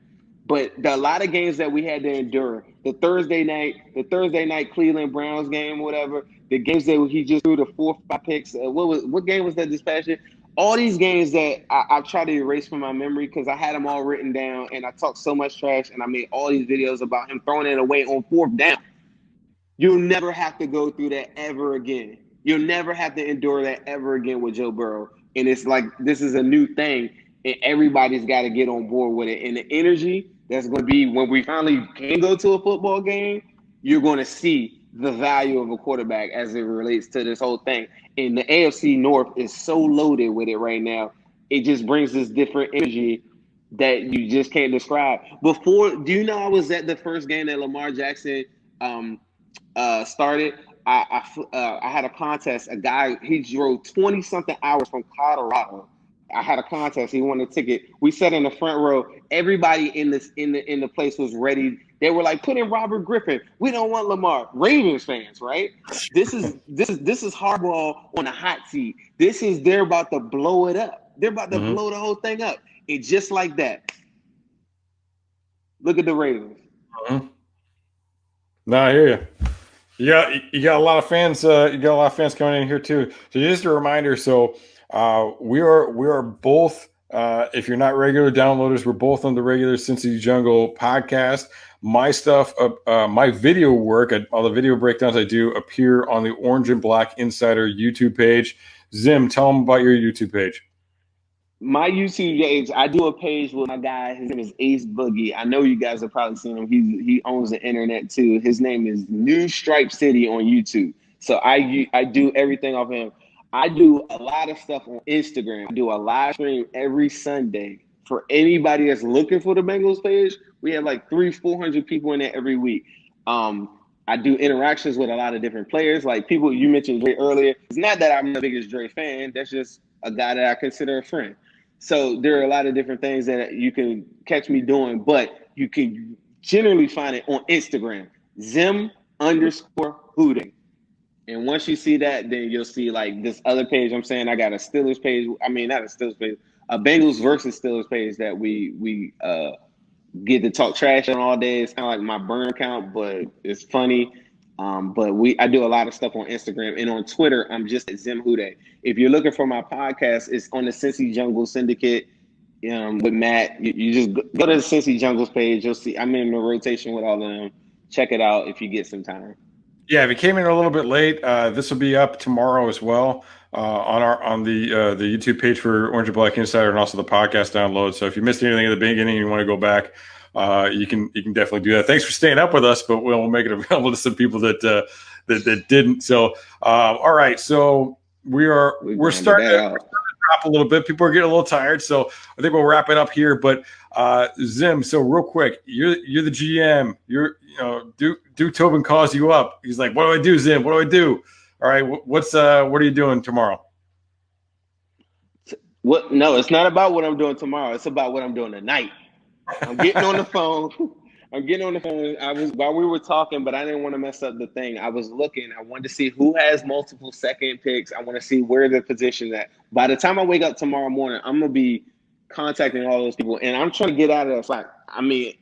[SPEAKER 2] But a lot of games that we had to endure, the Thursday night Cleveland Browns game, whatever, the games that he just threw the 4 or 5 picks. What game was that this past year? All these games that I try to erase from my memory because I had them all written down, and I talked so much trash, and I made all these videos about him throwing it away on 4th down. You'll never have to go through that ever again. You'll never have to endure that ever again with Joe Burrow. And it's like, this is a new thing. and everybody's got to get on board with it. And the energy that's going to be when we finally can go to a football game, you're going to see the value of a quarterback as it relates to this whole thing. And the AFC North is so loaded with it right now. It just brings this different energy that you just can't describe. Before, do you know I was at the first game that Lamar Jackson started? I had a contest. A guy, he drove 20 something hours from Colorado. I had a contest. He won a ticket. We sat in the front row. Everybody in the place was ready. They were like, put in Robert Griffin. We don't want Lamar. Ravens fans, right? This is hardball on a hot seat. They're about to blow it up. They're about to blow the whole thing up. And just like that. Look at the Ravens.
[SPEAKER 1] No, I hear you. You got a lot of fans. You got a lot of fans coming in here too. So just a reminder. So we are both. If you're not regular downloaders, we're both on the regular Cincy Jungle podcast. My stuff, my video work, all the video breakdowns I do appear on the Orange and Black Insider YouTube page. Zim, tell them about your YouTube page.
[SPEAKER 2] My YouTube page, I do a page with my guy. His name is Ace Boogie. I know you guys have probably seen him. He owns the internet too. His name is New Stripe City on YouTube. So I do everything off him. I do a lot of stuff on Instagram. I do a live stream every Sunday. For anybody that's looking for the Bengals page, we have like 300-400 people in there every week. I do interactions with a lot of different players. Like people, you mentioned Dre earlier. It's not that I'm the biggest Dre fan. That's just a guy that I consider a friend. So there are a lot of different things that you can catch me doing, but you can generally find it on Instagram, Zim_WhoDey. And once you see that, then you'll see like this other page. I'm saying I got a Steelers page. I mean, not a Steelers page, a Bengals versus Steelers page that we get to talk trash on all day. It's kind of like my burn account, but it's funny. But I do a lot of stuff on Instagram and on Twitter. I'm just at Zim_WhoDey. If you're looking for my podcast, it's on the Cincy Jungle Syndicate with Matt. You just go to the Cincy Jungles page. You'll see I'm in the rotation with all of them. Check it out if you get some time.
[SPEAKER 1] Yeah, if you came in a little bit late, this will be up tomorrow as well on the YouTube page for Orange and Black Insider and also the podcast download. So if you missed anything at the beginning and you want to go back, you can definitely do that. Thanks for staying up with us, but we'll make it available to some people that didn't. So all right, so we're starting to drop a little bit. People are getting a little tired, so I think we'll wrap it up here. But Zim, so real quick, you're the GM. Duke Tobin calls you up. He's like, "What do I do, Zim? What do I do?" All right, what are you doing tomorrow?
[SPEAKER 2] What? No, it's not about what I'm doing tomorrow. It's about what I'm doing tonight. I'm getting on the phone. While we were talking, but I didn't want to mess up the thing. I was looking. I wanted to see who has multiple second picks. I want to see where the position at. By the time I wake up tomorrow morning, I'm gonna be contacting all those people, and I'm trying to get out of the slack. I mean,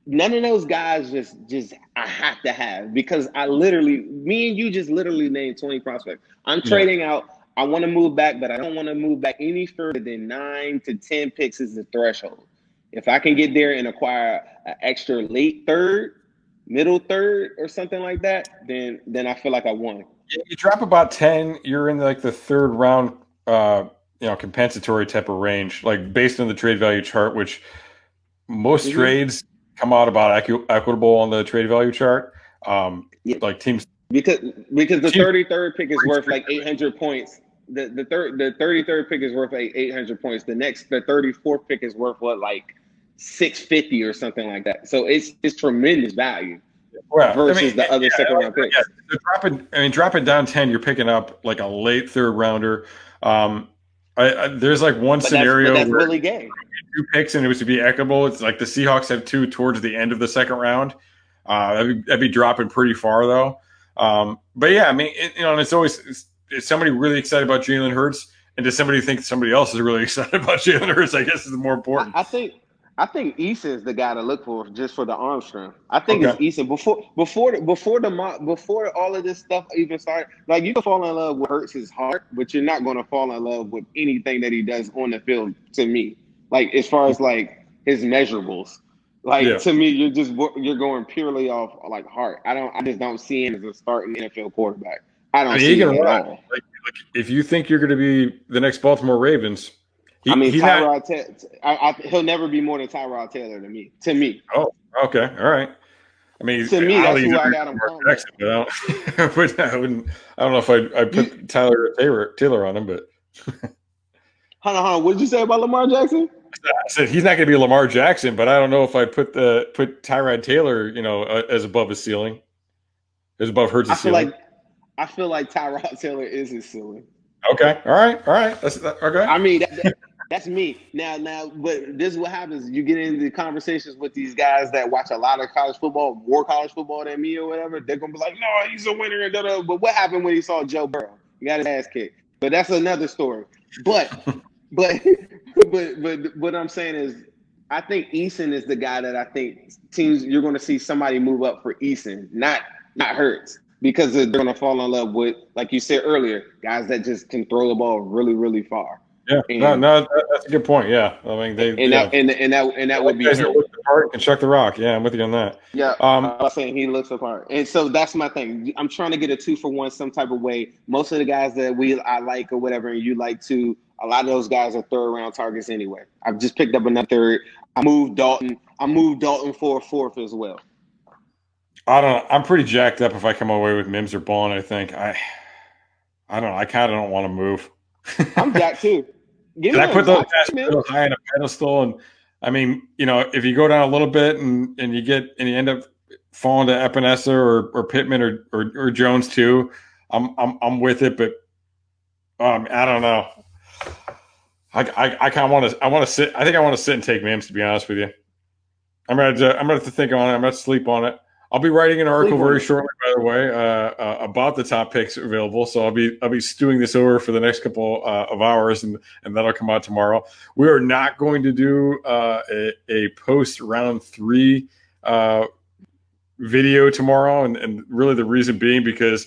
[SPEAKER 2] none of those guys just I have to have because me and you just literally named 20 prospects. I'm trading out. I want to move back, but I don't want to move back any further than 9 to 10 picks is the threshold. If I can get there and acquire an extra late third, middle third, or something like that, then I feel like I won.
[SPEAKER 1] You drop about 10, you're in like the third round, compensatory type of range, like based on the trade value chart, which most trades come out about equitable on the trade value chart. Like teams
[SPEAKER 2] because the 33rd pick is worth like 800 points. The 33rd pick is worth like 800 points. The 34th pick is worth like 650 or something like that. So it's tremendous value versus the other second round picks.
[SPEAKER 1] Yeah, dropping down 10, you're picking up like a late third rounder. There's like one scenario
[SPEAKER 2] that's
[SPEAKER 1] where
[SPEAKER 2] really gay.
[SPEAKER 1] 2 picks and it was to be equitable. It's like the Seahawks have 2 towards the end of the second round. That'd be dropping pretty far though. But yeah, I mean, and it's always is somebody really excited about Jalen Hurts, and does somebody think somebody else is really excited about Jalen Hurts? I guess is more important.
[SPEAKER 2] I think Eason is the guy to look for just for the arm strength. I think it's Eason before all of this stuff even started. Like you can fall in love with Hurts' heart, but you're not going to fall in love with anything that he does on the field. To me, like as far as like his measurables, to me, you're going purely off like heart. I just don't see him as a starting NFL quarterback. I don't see him at all.
[SPEAKER 1] Like if you think you're going to be the next Baltimore Ravens,
[SPEAKER 2] I mean,
[SPEAKER 1] He's not.
[SPEAKER 2] he'll never be more than Tyrod Taylor to me. To me.
[SPEAKER 1] Oh, okay, all right. I mean,
[SPEAKER 2] To me,
[SPEAKER 1] I don't
[SPEAKER 2] that's
[SPEAKER 1] think he's
[SPEAKER 2] who I
[SPEAKER 1] ever
[SPEAKER 2] got him
[SPEAKER 1] Lamar
[SPEAKER 2] pumped with.
[SPEAKER 1] Jackson, but I wouldn't. I don't know if I
[SPEAKER 2] You,
[SPEAKER 1] put Taylor on him, but
[SPEAKER 2] hold on. What did you say about Lamar Jackson?
[SPEAKER 1] I said he's not going to be Lamar Jackson, but I don't know if I put Tyrod Taylor, as above his ceiling, as above Hurts'
[SPEAKER 2] I feel
[SPEAKER 1] ceiling.
[SPEAKER 2] like I feel like Tyrod Taylor is his ceiling.
[SPEAKER 1] Okay, all right. That's okay.
[SPEAKER 2] I mean, that's me. Now, but this is what happens. You get into conversations with these guys that watch a lot of college football, more college football than me or whatever. They're gonna be like, "No, he's a winner." And da-da. But what happened when he saw Joe Burrow? He got his ass kicked. But that's another story. But but what I'm saying is, I think Eason is the guy that I think teams you're going to see somebody move up for Eason, not Hurts. Because they're going to fall in love with, like you said earlier, guys that just can throw the ball really, really far.
[SPEAKER 1] Yeah,
[SPEAKER 2] and,
[SPEAKER 1] that's a good point. Yeah, I mean
[SPEAKER 2] that would be
[SPEAKER 1] guys
[SPEAKER 2] him.
[SPEAKER 1] that look the part and chuck the rock. Yeah, I'm with you on that.
[SPEAKER 2] Yeah, I was saying he looks apart, and so that's my thing. I'm trying to get a 2-for-1 some type of way. Most of the guys that I like or whatever, and you like too, a lot of those guys are third round targets anyway. I've just picked up another third. I moved Dalton for a fourth as well.
[SPEAKER 1] I don't know. I'm pretty jacked up if I come away with Mims or Bond. I think I don't know. I kind of don't want to move.
[SPEAKER 2] I'm jacked too.
[SPEAKER 1] Can I put those guys high on a pedestal? And I mean, if you go down a little bit and you end up falling to Epinesa or Pittman or Jones too, I'm with it. But I don't know. I kind of want to sit. I think I want to sit and take Mims, to be honest with you. I'm gonna have to think on it. I'm gonna sleep on it. I'll be writing an article very shortly, by the way, about the top picks available. So I'll be stewing this over for the next couple of hours, and that'll come out tomorrow. We are not going to do a post round 3 video tomorrow, and really the reason being because,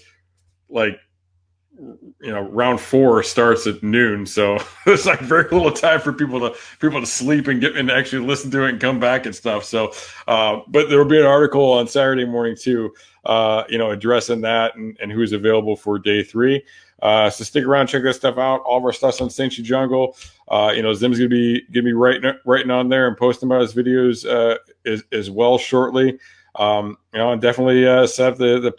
[SPEAKER 1] round 4 starts at noon, so there's very little time for people to sleep and get and actually listen to it and come back and stuff. So, but there will be an article on Saturday morning too, addressing that and who's available for day 3. So stick around, check that stuff out. All of our stuff's on St. Jungle. Zim's gonna be writing on there and posting about his videos as well shortly. And definitely set up the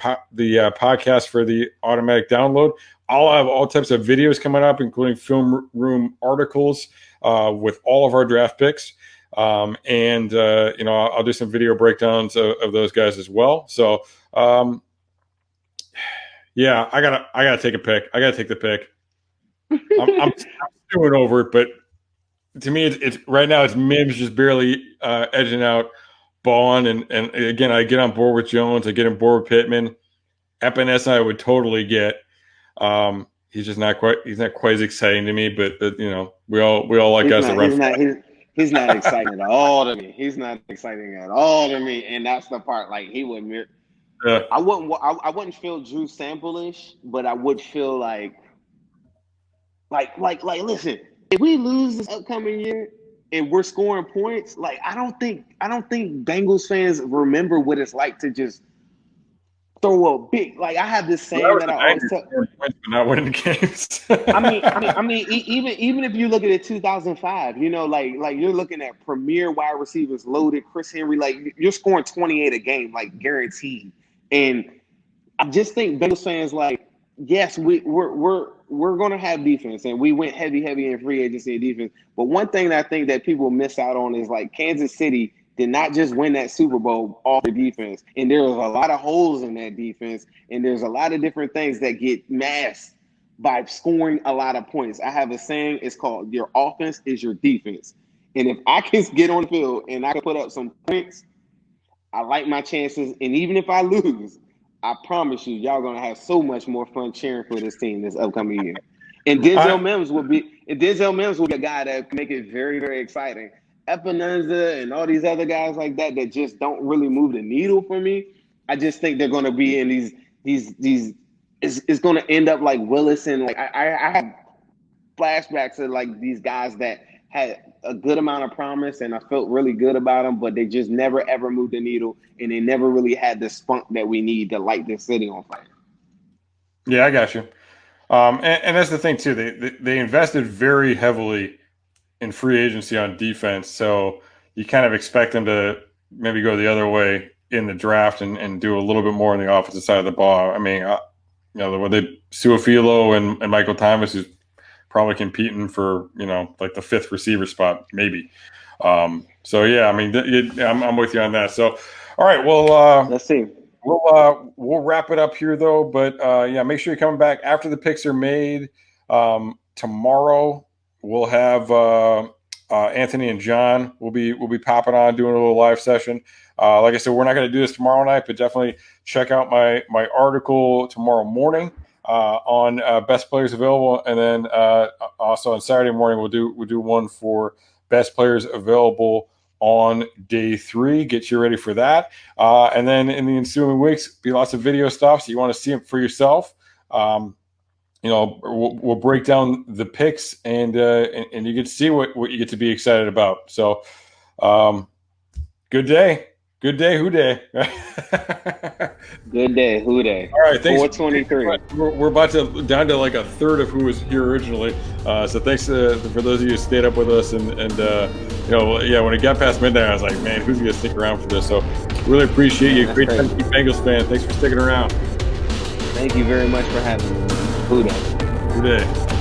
[SPEAKER 1] podcast for the automatic download. I'll have all types of videos coming up, including film room articles with all of our draft picks. I'll do some video breakdowns of those guys as well. So, yeah, I gotta take a pick. I gotta take the pick. I'm doing over it, but to me, it's right now it's Mims just barely edging out Bond, and again, I get on board with Jones. I get on board with Pittman. Epinesa I would totally get. He's just not quite. He's not quite as exciting to me, but we all like guys that run.
[SPEAKER 2] He's not exciting at all to me. He's not exciting at all to me, and that's the part. Like he wouldn't. Yeah. I wouldn't feel Drew Sample-ish, but I would feel like. Listen, if we lose this upcoming year and we're scoring points, I don't think Bengals fans remember what it's like to just throw a big. I have this saying that I always tell.
[SPEAKER 1] Not winning games.
[SPEAKER 2] I mean, even if you look at it, 2005, you're looking at premier wide receivers loaded, Chris Henry, you're scoring 28 a game, guaranteed. And I just think Bengals fans, yes, we're going to have defense, and we went heavy in free agency and defense. But one thing that I think that people miss out on is Kansas City did not just win that Super Bowl off the defense. And there was a lot of holes in that defense, and there's a lot of different things that get masked by scoring a lot of points. I have a saying, it's called your offense is your defense. And if I can get on the field and I can put up some points, I like my chances. And even if I lose, I promise you, y'all going to have so much more fun cheering for this team this upcoming year. And Denzel Mims will be a guy that can make it very, very exciting. Epinesa and all these other guys like that just don't really move the needle for me. I just think they're going to be in these. It's going to end up like Willis and I have flashbacks of these guys that had a good amount of promise and I felt really good about them, but they just never ever moved the needle and they never really had the spunk that we need to light this city on fire.
[SPEAKER 1] Yeah, I got you. And that's the thing too. They invested very heavily in free agency on defense. So you kind of expect them to maybe go the other way in the draft and do a little bit more on the offensive side of the ball. I mean, you know, when they Suafilo and Michael Thomas is probably competing for, you know, like the 5th receiver spot, maybe. So yeah, I mean, I'm with you on that. So, all right, well,
[SPEAKER 2] let's see.
[SPEAKER 1] We'll wrap it up here though. But yeah, make sure you're coming back after the picks are made. Tomorrow we'll have Anthony and John. We'll be popping on doing a little live session. Like I said, we're not going to do this tomorrow night, but definitely check out my article tomorrow morning on best players available, and then also on Saturday morning we'll do one for best players available on day 3. Get you ready for that, and then in the ensuing weeks, be lots of video stuff. So you want to see them for yourself. You know, we'll break down the picks, and you get to see what you get to be excited about. So, good day, WhoDey.
[SPEAKER 2] Good day, WhoDey.
[SPEAKER 1] All right, thanks.
[SPEAKER 2] 423.
[SPEAKER 1] We're about to down to like a third of who was here originally. So thanks for those of you who stayed up with us, and you know, yeah, when it got past midnight, I was like, man, who's gonna stick around for this? So really appreciate you. Great time to be Bengals fan. Thanks for sticking around.
[SPEAKER 2] Thank you very much for having me. WhoDey.
[SPEAKER 1] WhoDey.